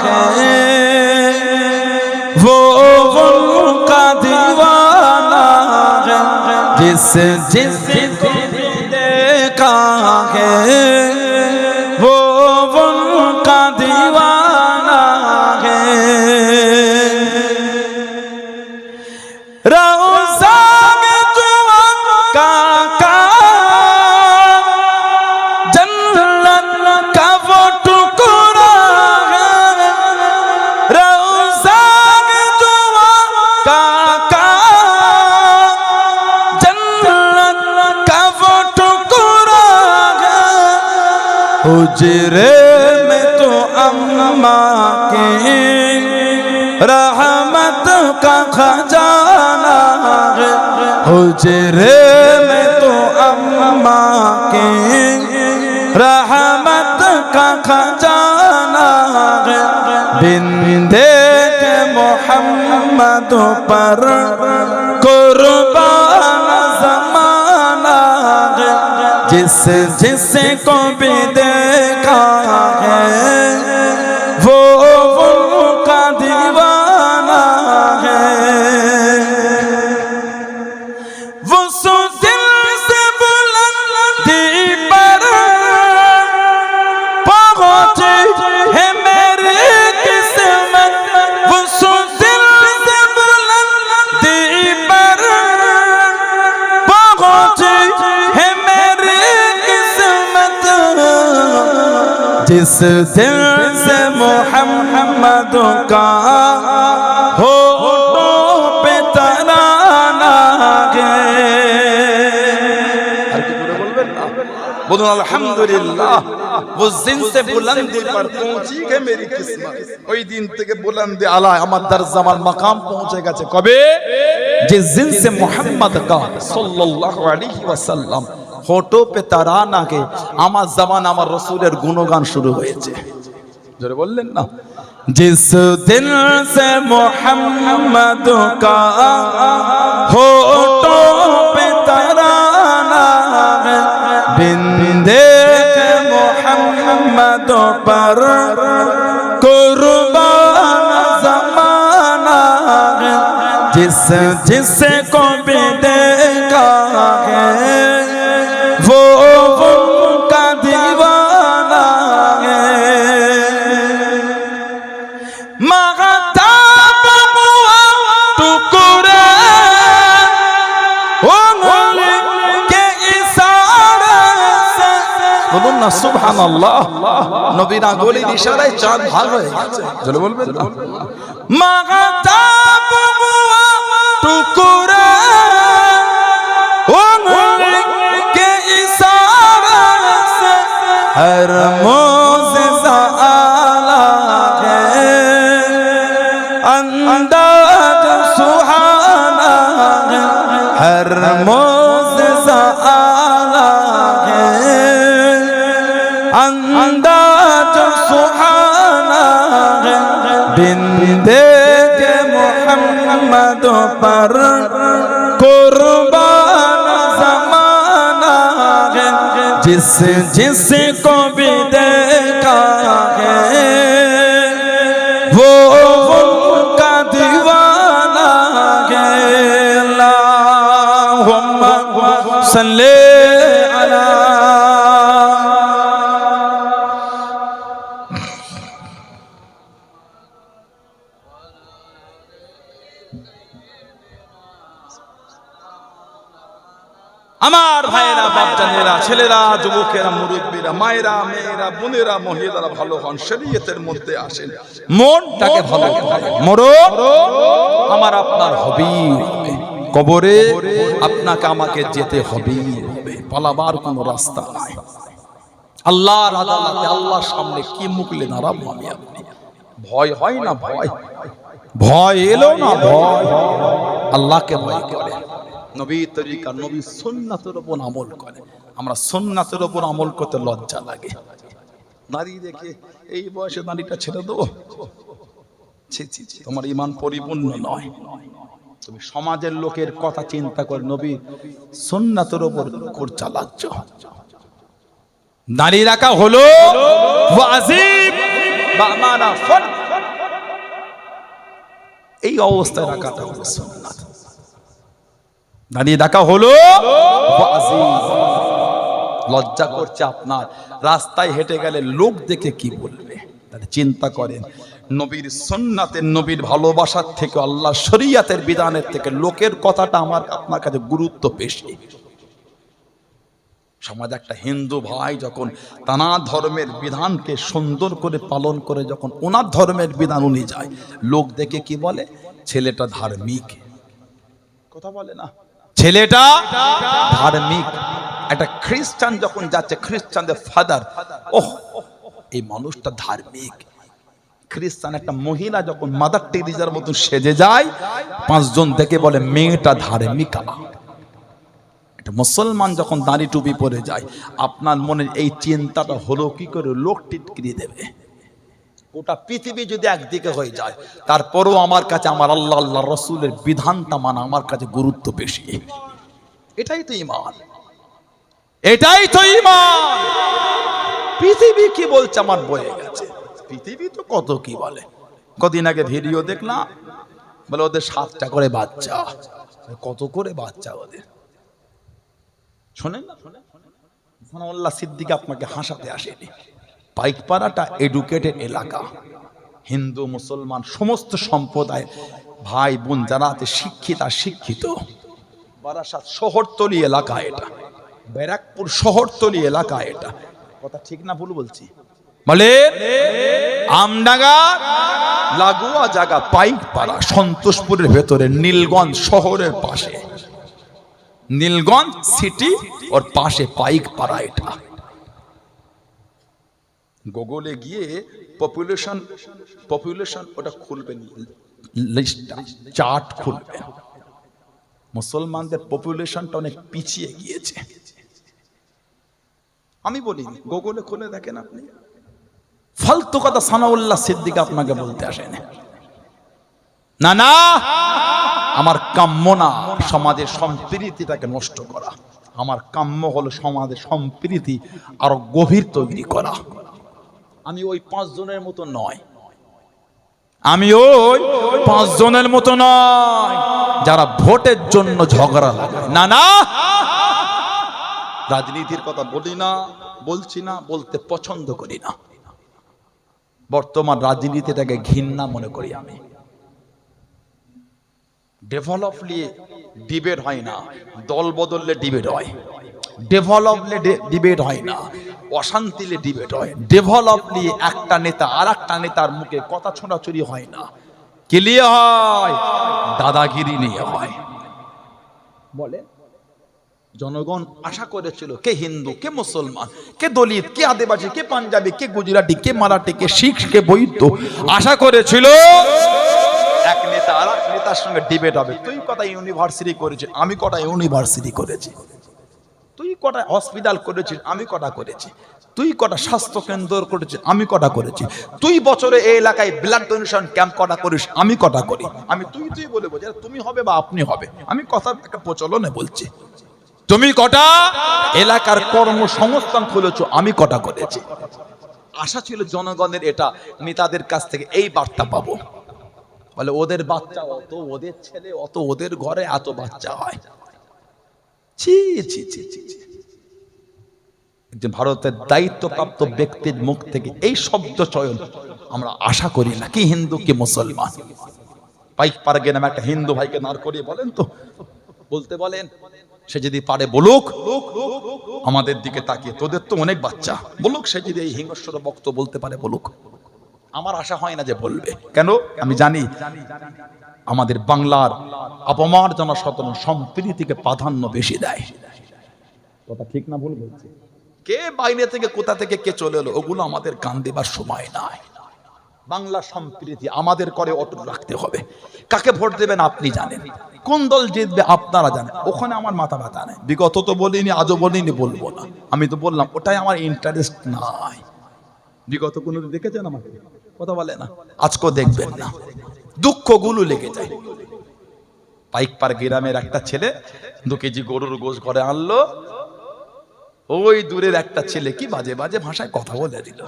है वो उनका दीवाना है, जिस जिसे को भी देखा है वो उनका दीवाना है। हुजरे में तो अम्मा के रहमत का खजाना है, हुजरे में तो अम्मा के रहमत का खजाना है। बिन देखे मोहम्मद पर कुर्बान ज़माना है, जिस जिसे को भी देखा है वो उनका दीवाना है। वो सो दिल से बुलंदी पर पहुंचे है मेरी किस्मत, वो सो दिल से बुलंदी पर पहुंचे है जिस दिल से मोहम्मद का होठों पे तराना है। बोलो अल्हम्दुलिल्लाह। वो दिन से बुलंदी पर पहुंची है मेरी किस्मत, ওই দিন থেকে বুলंदी आला আমার দরজামান মাকাম পৌঁছে গেছে। কবে? जिस दिन से मोहम्मद का सल्लल्लाहु अलैहि वसल्लम होठों पे तराना के আমার जबान আমার रसूलेर गुणगान शुरू হয়েছে। জোরে বললেন না। जिस दिन से मोहम्मद का होठों पे तराना है, बिन देखे मोहम्मद पर कुर्बान ज़माना है, जिस जिसे को भी देखा है वो उनका दीवाना है। महताब हुआ टुकड़े उंगली के इशारे से, बोलूं ना सुभान अल्लाह। नबीर आंगुलिर इशाराয় चाँद भाग হয়ে গেছে। জোরে বলবেন না। महताब हुआ टुकड़े उंगली के इशारे से, हर मोज़िज़ा आला है, अंदाज़ सुहाना है, हर मोज़िज़ा आला है, अंदाज़ सुहाना है। बिन देखे मोहम्मद पर कुर्बान ज़माना है, जिस जिसे को भी देखा है वो उनका दीवाना है। अल्लाहुम्मा सल्ले अला। আমার ভাইয়েরা, বাপজানেরা, ছেলেরা, যুবকেরা, মুরব্বীরা, মায়েরা, মেয়েরা, বোনেরা, মহিলারা ভালো হন, শরীয়তের মধ্যে আসেন, মনটাকে ভালো মরণ আমার আপনার হবেই হবে, কবরে আপনাকে আমাকে যেতে হবেই হবে, পালাবার কোনো রাস্তা নাই। আল্লাহর আদালতে আল্লাহর সামনে কি মুখলে দাঁড়াবো আমি আপনি? ভয় হয় না? ভয় এলো না? ভয় আল্লাহকে ভয় করে, নবীর তরিকা, নবীর সুন্নাতের উপর আমল করে। আমরা সুন্নাতের উপর আমল করতে লজ্জা লাগে। নারী দেখে এই বয়সে নারীটা ছেড়ে দেবো? তোমার ঈমান পরিপূর্ণ নয়। তুমি সমাজের লোকের কথা চিন্তা করে নবীর সুন্নাতের উপর চালাচ্ছ। নারী রাখা হলো ওয়াজিব বা মানা ফরজ, এই অবস্থায় রাখাটা হলো সুন্নাত। দাঁড়িয়ে দেখা হলো লজ্জা করছে আপনার, রাস্তায় হেঁটে গেলে লোক দেখে কি বলবে? চিন্তা করেন, নবীর সুন্নাতের, নবীর ভালোবাসার থেকে, আল্লাহ শরীয়তের বিধানের থেকে লোকের কথাটা আমার আপনার কাছে গুরুত্ব বেশি। সমাজ একটা হিন্দু ভাই যখন তার ধর্মের বিধানকে সুন্দর করে পালন করে, যখন ওনার ধর্মের বিধান উনি যায়, লোক দেখে কি বলে? ছেলেটা ধার্মিক। কথা বলে না, ছেলেটা ধার্মিক। একটা খ্রিস্টান যখন যাচ্ছে, খ্রিস্টানদের ফাদার, ওহ এই মানুষটা ধার্মিক। খ্রিস্টান একটা মহিলা যখন মাদার টেরিজার মতো সেজে যায়, 5 জন দেখে বলে মেয়েটা ধার্মিকা। একটা মুসলমান যখন দাড়ি টুপি পরে যায়, আপনার মনে এই চিন্তাটা হলো কি করে? লোক টিটকিরি দেবে। গোটা পৃথিবী যদি একদিকে হয়ে যায়, তারপরও আমার কাছে আমার আল্লাহ, আল্লাহ রসুলের বিধানটা মানা আমার কাছে গুরুত্ব বেশি। এটাই তো ঈমান, এটাই তো ঈমান। পৃথিবী কি বলছে আমার বয়ে গেছে, পৃথিবী তো কত কি বলে। কদিন আগে ভিডিও দেখলাম, বলে ওদের 7টা করে বাচ্চা। কত করে বাচ্চা ওদের? শোনেন না, সানাউল্লাহ সিদ্দিকী আপনাকে হাসাতে আসেনি। পাইকপাড়াটা এডুকেটেড এলাকা, হিন্দু মুসলমান সমস্ত সম্প্রদায় ভাই বোন যারা আছে শিক্ষিত আর শিক্ষিত। বারাসাত শহরতলি এলাকা এটা, ব্যারাকপুর শহরতলি এলাকা এটা। কথা ঠিক না ভুল বলছি? বলে আমডাঙ্গা লাগোয়া জায়গা পাইকপাড়া, সন্তোষপুরের ভেতরে, নীলগঞ্জ শহরের পাশে, নীলগঞ্জ সিটি ওর পাশে পাইকপাড়া। এটা গুগলে গিয়ে পপুলেশন ওটা খুলবেন, লিস্টটা চার্ট খুলবেন। মুসলমানদের পপুলেশনটা অনেক পিছিয়ে গিয়েছে। আমি বলি গুগলে খুলে দেখেন আপনি। ফালতু কথা সানাউল্লাহ সিদ্দিকী আপনাকে বলতে আসেন না। না, আমার কাম্য না সমাজের সম্প্রীতিটাকে নষ্ট করা। আমার কাম্য হলো সমাজের সম্প্রীতি আরো গভীর তৈরি করা। আমি ওই 5 জনের মতো নয়, আমি ওই 5 জনের মতো নয় যারা ভোটের জন্য ঝগড়া লাগায়। না না, রাজনীতির কথা বলি না, বলছি না, বলতে পছন্দ করি না। বর্তমান রাজনীতিটাকে ঘৃণা মনে করি আমি। ডেভেলপ নিয়ে ডিবেট হয় না, দল বদললে ডিবেট হয়। ডেভেলপলে ডিবেট হয় না, অশান্তিলে ডিবেট হয়। ডেভেলপ নিয়ে একটা নেতা আর একটা নেতার মুখে কথা ছোড়াছুড়ি হয় না। কি নিয়ে হয়? দাদাগিরি নিয়ে হয়। বলে জনগণ আশা করেছিল, কে হিন্দু, কে মুসলমান, কে দলিত, কে আদিবাসী, কে পাঞ্জাবি, কে গুজরাটি, কে মারাঠি, কে শিখ, কে বৈদ্য, আশা করেছিল এক নেতা আর এক নেতার সঙ্গে ডিবেট হবে। তুই কটা ইউনিভার্সিটি করেছিস, আমি কটা ইউনিভার্সিটি করেছি। তুই কটা হসপিটাল করেছিস, আমি কটা করেছি। তুই কটা স্বাস্থ্য কেন্দ্র করেছিস, আমি কটা করেছি। তুই বছরে এই এলাকায় ব্লাড ডোনেশন ক্যাম্প কটা করিস, আমি কটা করি। আমি তুই বলে বোঝা, তুমি হবে বা আপনি হবে। আমি কথার একটা প্রচলনে বলছি। তুমি কটা এলাকার কর্মসংস্থান খুলেছো, আমি কটা করেছি। আশা ছিল জনগণের, এটা নেতাদের কাছ থেকে এই বার্তা পাবো। বলে ওদের বাচ্চা অত, ওদের ছেলে অত, ওদের ঘরে এত বাচ্চা হয়। ছি ছি ছি ছি। ভারতের দায়িত্বপ্রাপ্ত ব্যক্তির মুখ থেকে এই শব্দ চয়ন আমরা আশা করি না। কি হিন্দু কি মুসলমান? পাইকপাড়া নামে একটা হিন্দু ভাইকে দাঁড় করিয়ে বলেন তো, বলতে বলেন সে যদি পারে বলুক, আমাদের দিকে তাকিয়ে, তোদের তো অনেক বাচ্চা, বলুক। সে যদি এই হিংস্র বক্তব্য বলতে পারে বলুক। আমার আশা হয় না যে বলবে। কেন? আমি জানি আমাদের বাংলার অপমার্জনা সতন সম্প্রীতিকে প্রাধান্য বেশি দেয়। কথা ঠিক না ভুল বলছি? কে বাইরে থেকে কোথা থেকে কে চলে এলো ওগুলো আমাদের কান দেবার সময় নাই। বাংলা সম্প্রীতি আমাদের করে অটুট রাখতে হবে। কাকে ভোট দেবেন আপনি জানেন, কোন দল জিতবে আপনারা জানেন, ওখানে আমার মাথা ব্যথা নেই। বিগত তো বলিনি, আজও বলিনি, বলবো না। আমি তো বললাম ওটাই আমার ইন্টারেস্ট নাই। বিগত কোনো দেখেছেন আমাকে? কথা বলে না, আজকেও দেখবেন না। দুঃখগুলো লেগে যায়। পাইকপাড় গ্রামের একটা ছেলে 2 কেজি গরুর গোশ ঘরে আনলো। ওই দূরের একটা ছেলে কি বাজে বাজে ভাষায় কথা বলে দিল।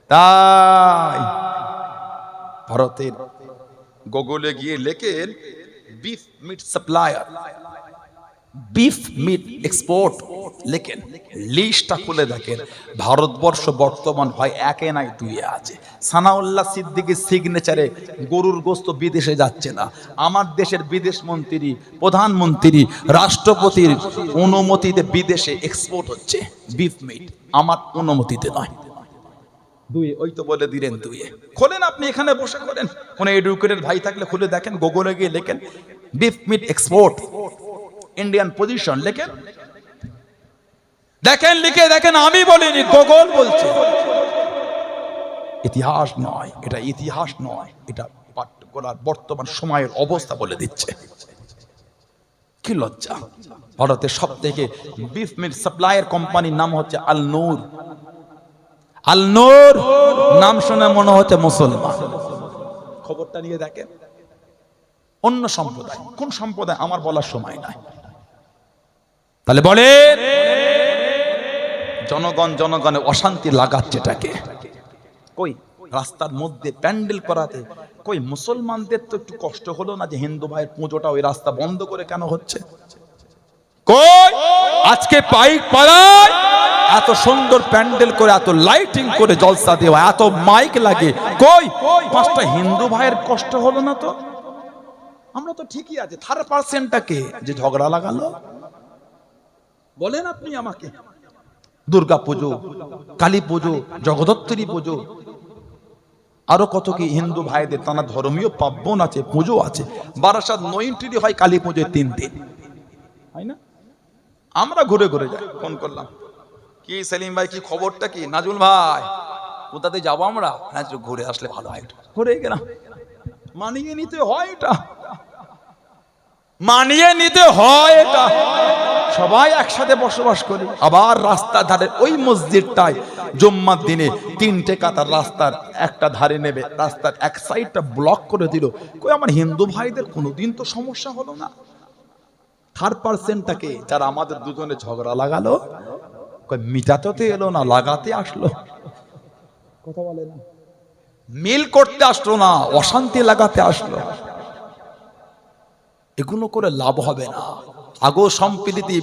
তাই ভারতের গুগলে গিয়ে লেখেন beef meat supplier, beef meat export, লেখেন লিস্টটা খুলে দেখেন। ভারতবর্ষ বর্তমান হয় 1-এ নাই 2-এ আছে। সানাউল্লাহ সিদ্দিকীর সিগনেচারে গরুর গোশত বিদেশে যাচ্ছে না। আমার দেশের বিদেশ মন্ত্রী, প্রধানমন্ত্রী, রাষ্ট্রপতির অনুমতিতে বিদেশে এক্সপোর্ট হচ্ছে বিফ মিট, আমার অনুমতিতে নয়। 2-এ, ওই তো বলে দিলেন 2-এ। খোলেন আপনি, এখানে বসে করেন। কোন এডুকেটেড ভাই থাকলে খুলে দেখেন, গুগলে গিয়ে লেখেন beef meat export Indian position, লেখেন, দেখেন, লিখে দেখেন। আমি বলিনি, গুগল বলছে। ইতিহাস নয় এটা, ইতিহাস নয় এটা, পার্টিকুলার বর্তমান সময়ের অবস্থা বলে দিচ্ছে। কি লজ্জা! ভারতের সব থেকে বিফ মিট সাপ্লায়ার কোম্পানির নাম হচ্ছে আল নূর। আল নূর নাম শুনে মনে হচ্ছে মুসলমান। খবরটা নিয়ে দেখেন। অন্য সম্প্রদায়, কোন সম্প্রদায় আমার বলার সময় নাই। তাহলে বলে জনগণের অশান্তি লাগাচ্ছে এটাকে। কই রাস্তার মধ্যে প্যান্ডেল করাতে, কই মুসলমানদের তো একটু কষ্ট হলো না যে হিন্দু ভাইয়ের পুজোটা ওই রাস্তা বন্ধ করে কেন হচ্ছে? কই আজকে পাইকপাড়ায় এত সুন্দর প্যান্ডেল করে, এত লাইটিং করে, জলসা দেওয়া, এত মাইক লাগে, কই 5টা হিন্দু ভাইয়ের কষ্ট হলো না? তো আমরা তো ঠিকই আছে। 3% যে ঝগড়া লাগালো, বলেন আপনি আমাকে। দুর্গা পুজো, কালী পুজো, জগদ্ধাত্রী পুজো, আরো কত কি হিন্দু ভাইদের তারা ধর্মীয় পার্বণ আছে, পুজো আছে। বারাসাত নয়নটিরি হয় কালী পুজোয় 3 দিন, হয় না? আমরা ঘুরে ঘুরে যাই। ফোন করলাম, কি সেলিম ভাই কি খবরটা কি? নাজুল ভাই কোথাতে যাবো আমরা? হ্যাঁ ঘুরে আসলে ভালো হয়। ঘুরে গেলাম। মানিয়ে নিতে হয় এটা, মানিয়ে নিতে হয় এটা। সবাই একসাথে বসবাস করি। আবার রাস্তার ধারে ওই মসজিদটায় জুম্মার দিনে 3টে কাতার রাস্তার একটা ধারে নেবে, রাস্তার এক সাইডটা ব্লক করে দিল। কই আমার হিন্দু ভাইদের কোনোদিন তো সমস্যা হলো না? 3%টাকে যারা আমাদের দুজনে ঝগড়া লাগালো, কই মিটাতে এলো না, লাগাতে আসলো। কথা বলে না, মিল করতে আসলো না, অশান্তি লাগাতে আসলো। এগুলো করে লাভ হবে না। আগেও সম্প্রীতি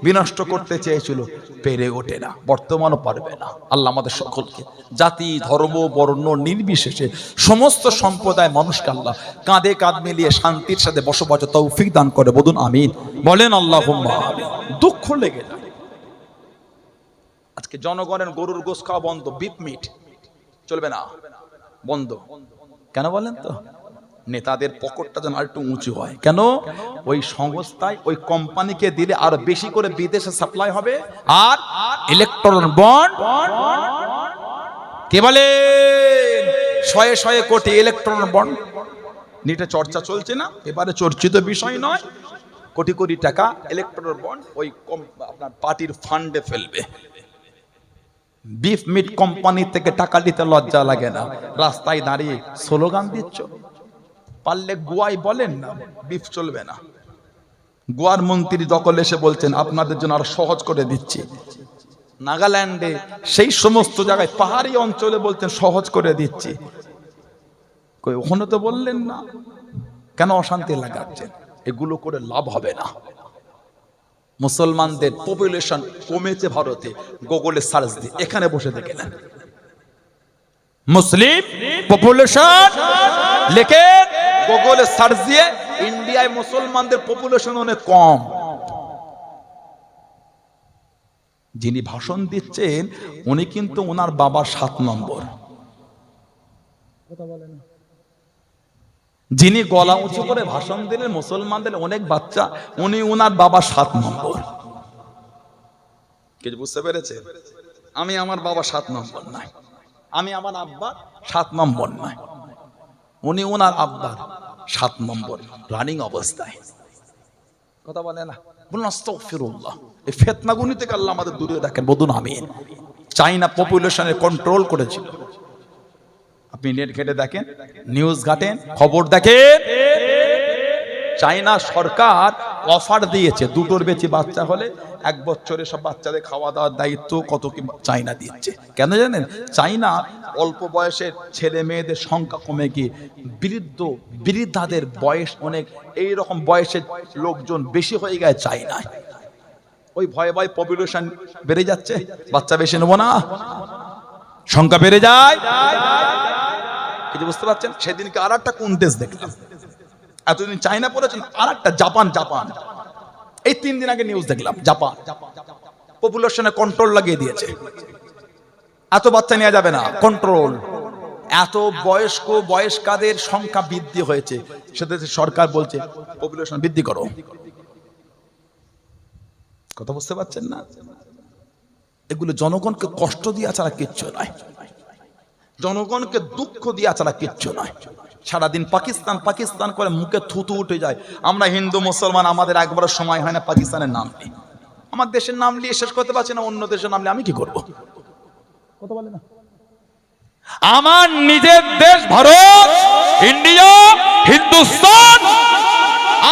বিনষ্ট করতে চেয়েছিল, পেরে ওঠে না, বর্তমানও পারবে না। আল্লাহ আমাদের সকলকে জাতি, ধর্ম, বর্ণ নির্বিশেষে সমস্ত সম্প্রদায় মানুষকে আল্লাহ কাঁধে কাঁধ মিলিয়ে শান্তির সাথে বসবাসের তৌফিক দান করে। বলুন আমিন, বলেন আল্লাহুম্মা আমিন। দুঃখ লেগে যায়। আজকে জনগণের গরুর গোশত খাওয়া বন্ধ, বিফ মিট চলবে না, বন্ধ। কেন বলেন তো? নেতাদের পকেটটা যেন আরেকটু উঁচু হয়। কেন? ওই সংস্থায়, ওই কোম্পানিকে দিলে আরো বেশি করে বিদেশে সাপ্লাই হবে। আর ইলেকট্রন বন্ড, কে বলে 100 কোটি ইলেকট্রন বন্ড নিতে চর্চা চলছে না? এবারে চর্চিত বিষয় নয়। কোটি কোটি টাকা ইলেকট্রন বন্ড ওই আপনার পার্টির ফান্ডে ফেলবে। বিফ মিট কোম্পানি থেকে টাকা দিতে লজ্জা লাগে না? রাস্তায় দাঁড়িয়ে স্লোগান দিচ্ছ। পারলে গোয়াই বলেন না, বিফ চলবে না। গোয়ার মন্ত্রী দখলে এসে বলছেন আপনাদের জন্য আরো সহজ করে দিচ্ছি। নাগাল্যান্ডে সেই সমস্ত জায়গায় পাহাড়ি অঞ্চলে বলছেন সহজ করে দিচ্ছি। কই ওখানে তো বললেন না, কেন অশান্তি লাগাচ্ছেন? এগুলো করে লাভ হবে না। মুসলমানদের পপুলেশন কমেছে ভারতে, গুগলে সার্চ দিয়ে এখানে বসে দেখে নেন। মুসলিম পপুলেশন লিখে গুগলে সার্চ দিয়ে, ইন্ডিয়ায় মুসলমানদের পপুলেশন অনেক কম। যিনি ভাষণ দিচ্ছেন উনি কিন্তু ওনার বাবার 7 নম্বর। কথা বলে না। যিনি গলা উঁচু করে ভাষণ দিলেন মুসলমানদের অনেক বাচ্চা, উনি ওনার বাবা 7 নম্বর। কিছু বুঝতে পেরেছে? আমি আমার বাবা 7 নম্বর নয়, আমি আমার আব্বা 7 নম্বর নয়, উনি ওনার আব্বার 7 নম্বর রানিং অবস্থায়। কথা বলে না। বলুন আস্তাগফিরুল্লাহ। এই ফিতনাগুনি থেকে আল্লাহ আমাদের দূরে রাখেন, বলুন আমিন। চাইনা পপুলেশনে কন্ট্রোল করেছিল। আপনি নেট ঘেটে দেখেন, নিউজ ঘাটেন, খবর দেখেন, চাইনা সরকার অফার দিয়েছে দুটোর বেশি বাচ্চা হলে 1 বছরে সব বাচ্চাদের খাওয়া দাওয়ার দায়িত্ব কত কি চাইনা দিচ্ছে। কেন জানেন? চাইনা অল্প বয়সের ছেলে মেয়েদের সংখ্যা কমে গিয়ে বৃদ্ধাদের বয়স অনেক, এই রকম বয়সের লোকজন বেশি হয়ে গেছে চাইনায়। ওই ভয়ে ভয়ে পপুলেশন বেড়ে যাচ্ছে, বাচ্চা বেশি নেবো না, সংখ্যা বেড়ে যায়। কিছু বুঝতে পারছেন? সেদিনকে আর একটা কোন দেশ দেখলাম, এতদিন চাইনা পড়েছেন, আর একটা জাপান। এই 3 দিন আগে নিউজ দেখলাম, জাপান পপুলেশনে কন্ট্রোল লাগিয়ে দিয়েছে। এত বাচ্চা নেওয়া যাবে না, কন্ট্রোল। এত বয়স্কাদের সংখ্যা বৃদ্ধি হয়েছে, সেদেশে সরকার বলছে পপুলেশন বৃদ্ধি করো। কথা বুঝতে পারছেন না? এগুলো জনগণকে কষ্ট দিয়া ছাড়া কিচ্ছু নয়, জনগণকে দুঃখ দিয়া ছাড়া কিচ্ছু নয়। সারাদিন পাকিস্তান করে মুখে থুতু উঠে যায়। আমরা হিন্দু মুসলমান, আমাদের একবারও সময় হয় না পাকিস্তানের নাম নিয়ে। আমার দেশের নাম নিয়ে শেষ করতে পারছি না, অন্য দেশের নাম নিয়ে আমি কি করব? কথা বলে না। আমার নিজের দেশ ভারত, ইন্ডিয়া, হিন্দুস্তান,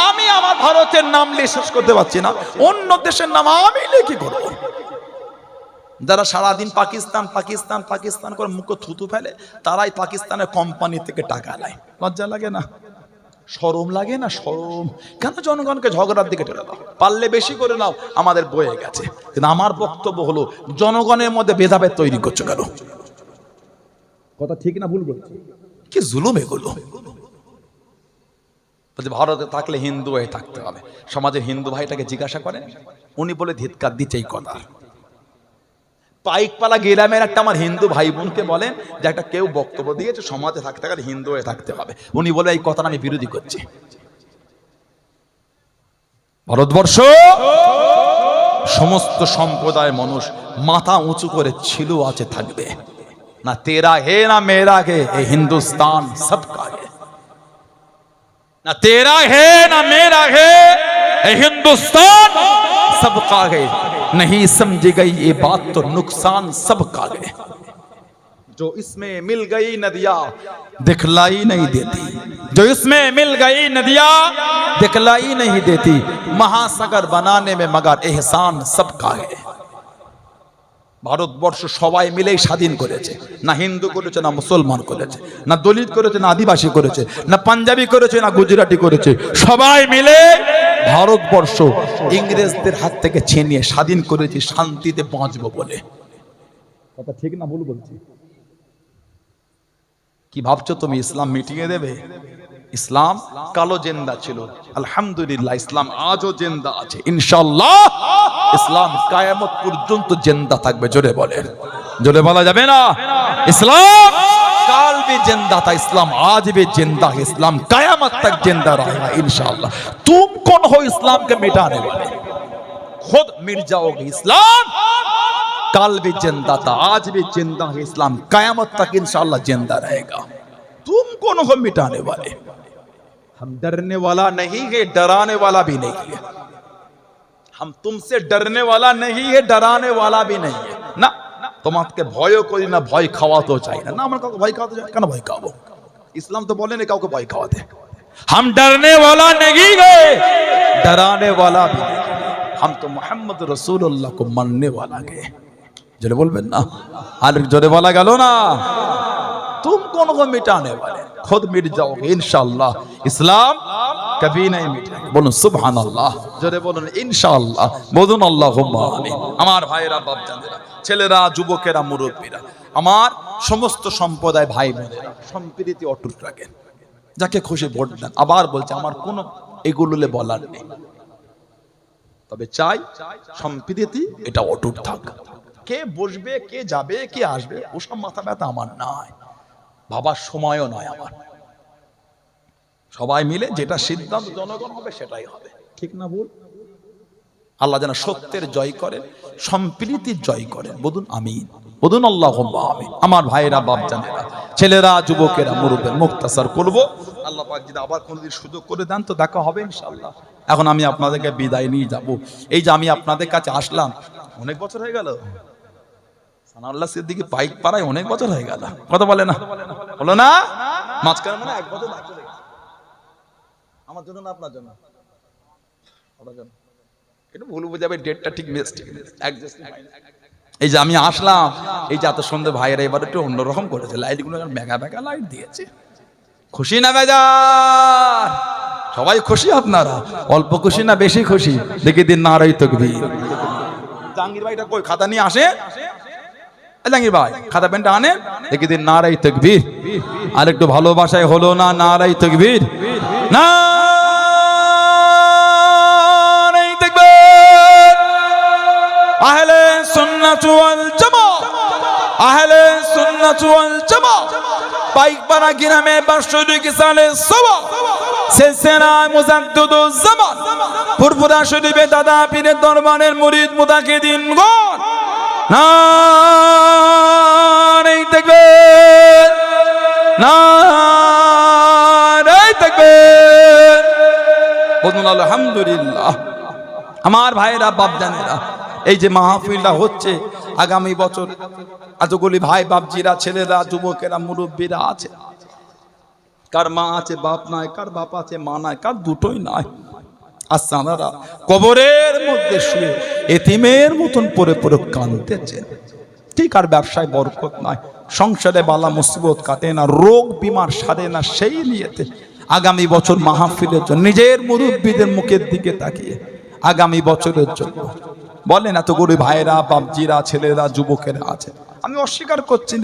আমি আমার ভারতের নাম নিয়ে শেষ করতে পারছি না, অন্য দেশের নাম আমি নিয়ে কি করব? যারা সারাদিন পাকিস্তান করে মুখে থুতু ফেলে, তারাই পাকিস্তানের কোম্পানি থেকে টাকা নেয়। লজ্জা লাগে না? শরম লাগে না? শরম কেন? জনগণকে ঝগড়ার দিকে ঠেলে দাও, পারলে বেশি করে নাও, আমাদের বয়ে গেছে। কিন্তু আমার বক্তব্য হলো, জনগণের মধ্যে ভেদাভেদ তৈরি করছো কেন? কথা ঠিক না ভুল বলছি? কি জুলুম এগুলো! ভারতে থাকলে হিন্দু হয়ে থাকতে হবে। সমাজের হিন্দু ভাইটাকে জিজ্ঞাসা করেন, উনি বলে ধিৎকার দিচ্ছে এই কথা। পাইকপালা গ্রামের একটা আমার হিন্দু ভাই বোনকে বলেন যে একটা কেউ বক্তব্য দিয়েছে সমাজে থাকতে গেলে হিন্দু হয়ে থাকতে হবে, উনি বলে এই কথাটা আমি বিরোধী করছি। ভারতবর্ষ সমস্ত সম্প্রদায়ের মানুষ মাথা উঁচু করে ছিল, আছে, থাকবে না। তেরা হে না মেরা হে, এ হিন্দুস্তান সবকা হে। না তেরা হে না মেরা হে, এ হিন্দুস্তান सबका है। नहीं समझी गई ये बात तो नुकसान सबका है। जो इसमें मिल गई नदियां दिखलाई नहीं देती, जो इसमें मिल गई नदियां दिखलाई नहीं देती, महासागर बनाने में मगर एहसान सबका है। ভারতবর্ষ সবাই মিলেই স্বাধীন করেছে, না হিন্দু করেছে, না মুসলমান করেছে, না দলিত করেছে, না আদিবাসী করেছে, না পাঞ্জাবি করেছে, না গুজরাটি করেছে, সবাই মিলে ভারতবর্ষ ইংরেজদের হাত থেকে ছিনিয়ে স্বাধীন করেছে শান্তিতে বাঁচবো বলে। কথা ঠিক না ভুল বলছি? কি ভাবছো তুমি ইসলাম মিটিয়ে দেবে? ইসলাম কালো জেন্দা ছিল, আলহামদুলিল্লাহ ইসলাম আজও জেন্দা আছে, ইনশাআল্লাহ ইসলাম কিয়ামত পর্যন্ত জেন্দা থাকবে। জোরে বলেন, জোরে বলা যাবে না? ইসলাম কাল भी जिंदा था, इस्लाम आज भी जिंदा है, इस्लाम कयामत तक जिंदा रहेगा इंशाअल्लाह। तुम कौन हो इस्लाम के मिटाने वाले? खुद मिट जाओगे। इस्लाम कल भी जिंदा था, आज भी जिंदा है, इस्लाम कयामत तक इंशाअल्लाह जिंदा रहेगा। तुम कौन हो मिटाने वाले? हम डरने वाला नहीं है, डराने वाला भी नहीं है। हम तुमसे डरने वाला नहीं है, डराने वाला भी नहीं है ना। তোমাকে ভয়ও করি না, ভয় খাওয়াতেও চাই না। আমরা কাউকে ভয় খাওয়াতে চাই কেন? ভয় খাওয়াবো? ইসলাম তো বলেনি কাউকে ভয় খাওয়াতে। हम डरने वाला नहीं है, डराने वाला भी नहीं, हम तो मोहम्मद रसूलुल्लाह को मानने वाला है। জোরে বলবেন না? আর জোরে বলা গেল না? तुम कौन को मिटाने वाले? खुद मिट जाओगे इंशाअल्लाह। इस्लाम कभी नहीं मिटेगा। बोलो सुभान अल्लाह, জোরে বলুন ইনশাআল্লাহ, বলুন আল্লাহুম্মা আমিন। আমার ভাইরা, বাপজানেরা, ছেলেরা, যুবকেরা, মুরব্বীরা, আমার সমস্ত সম্প্রদায় ভাই বোনেরা সম্প্রীতি অটুট রাখেন, যাকে খুশি ভোট দেন। আবার বলছে আমার কোনো এগুলোলে বলার নেই। তবে চাই সম্প্রীতি এটা অটুট থাক। কে বসবে, কে যাবে, কে আসবে, ওসব মাথা ব্যথা আমার নাই, ভাবার সময়ও নয় আমার। সবাই মিলে যেটা সিদ্ধান্ত জনগণ হবে সেটাই হবে, ঠিক না ভুল? আল্লাহ যেন সত্যের জয় করেন, সম্প্রীতির জয় করেন, বলুন আমিন, বলুন আল্লাহুম্মা আমিন। আমার ভাইরা, বাপ জানেরা, ছেলেরা, যুবকেরা, মুরুব্বিরা, মুখতাসার করব। আল্লাহ পাক যদি আবার কোনদিন সুযোগ করে দেন তো দেখা হবে ইনশাআল্লাহ। এখন আমি আপনাদেরকে বিদায় নিয়ে যাব। এই যে আমি আপনাদের কাছে আসলাম, অনেক বছর হয়ে গেল সানাউল্লাহ সিদ্দিকী পাইক পাড়ায়, অনেক বছর হয়ে গেল, কথা বলে না, হলো না? মাঝখানে মানে 1 বছর বাকি রয়ে গেল। আমার জন্য না আপনার জন্য? আপনার জন্য। এটা ভুল বুঝাবে, ডেটটা ঠিক মিস, ঠিক অ্যাডজাস্ট। এই যে আমি আসলাম, এই যে এত সুন্দর ভাইয়েরা এবার একটু অন্যরকম করেছে, লাইটগুলো মেগা মেগা লাইট দিয়েছে। খুশি না বেজার? সবাই খুশি? আপনারা অল্প খুশি না বেশি খুশি? দেখি দিন নারাই তাকবীর। জাহাঙ্গীর ভাইটা কই, খাতা নিয়ে আসে? জাহাঙ্গীর ভাই খাতা পেনটা আনে, দেখি দিন নারাই তাকবীর। আর একটু ভালোবাসায় হলো না নারাই তাকবীর? না আহলে সুন্নাত ওয়াল জামাত, আহলে সুন্নাত ওয়াল জামাত পাইকপাড়া গ্রামে 502 সালে সওয়া সিলসিলা মুজাদ্দিদুজ জামান ফুরফুরা শরীফে দাদা পীরের দরবারের মুরিদ মুতাকিদিনগণ নারে তাকবীর, নারে তাকবীর, বলুন আলহামদুলিল্লাহ। আমার ভাইরা, বাপ জানেরা, এই যে মাহফিলটা হচ্ছে আগামী বছর এতগুলি ভাই বাপজিরা, ছেলেরা, যুবকেরা, মুরব্বীরা আছে, কার মা আছে বাপ নাই, কার বাপ আছে মা নাই, কার দুটোই নাই। আপনারা কবরের মধ্যে শুয়ে এতিমের মতন পড়ে পড়ে কাঁদতেছেন, ঠিক? আর ব্যবসায় বরকত নাই, সংসারে বালা মুসিবত কাটে না, রোগ বিমার সারে না, সেই নিয়েতে আগামী বছর মাহফিলের জন্য নিজের মুরব্বীদের মুখের দিকে তাকিয়ে আগামী বছরের জন্য বলেন, এত গরিব ভাইয়েরা, বাপজিরা, ছেলেরা, যুবকেরা আছে, আমি অস্বীকার করছি।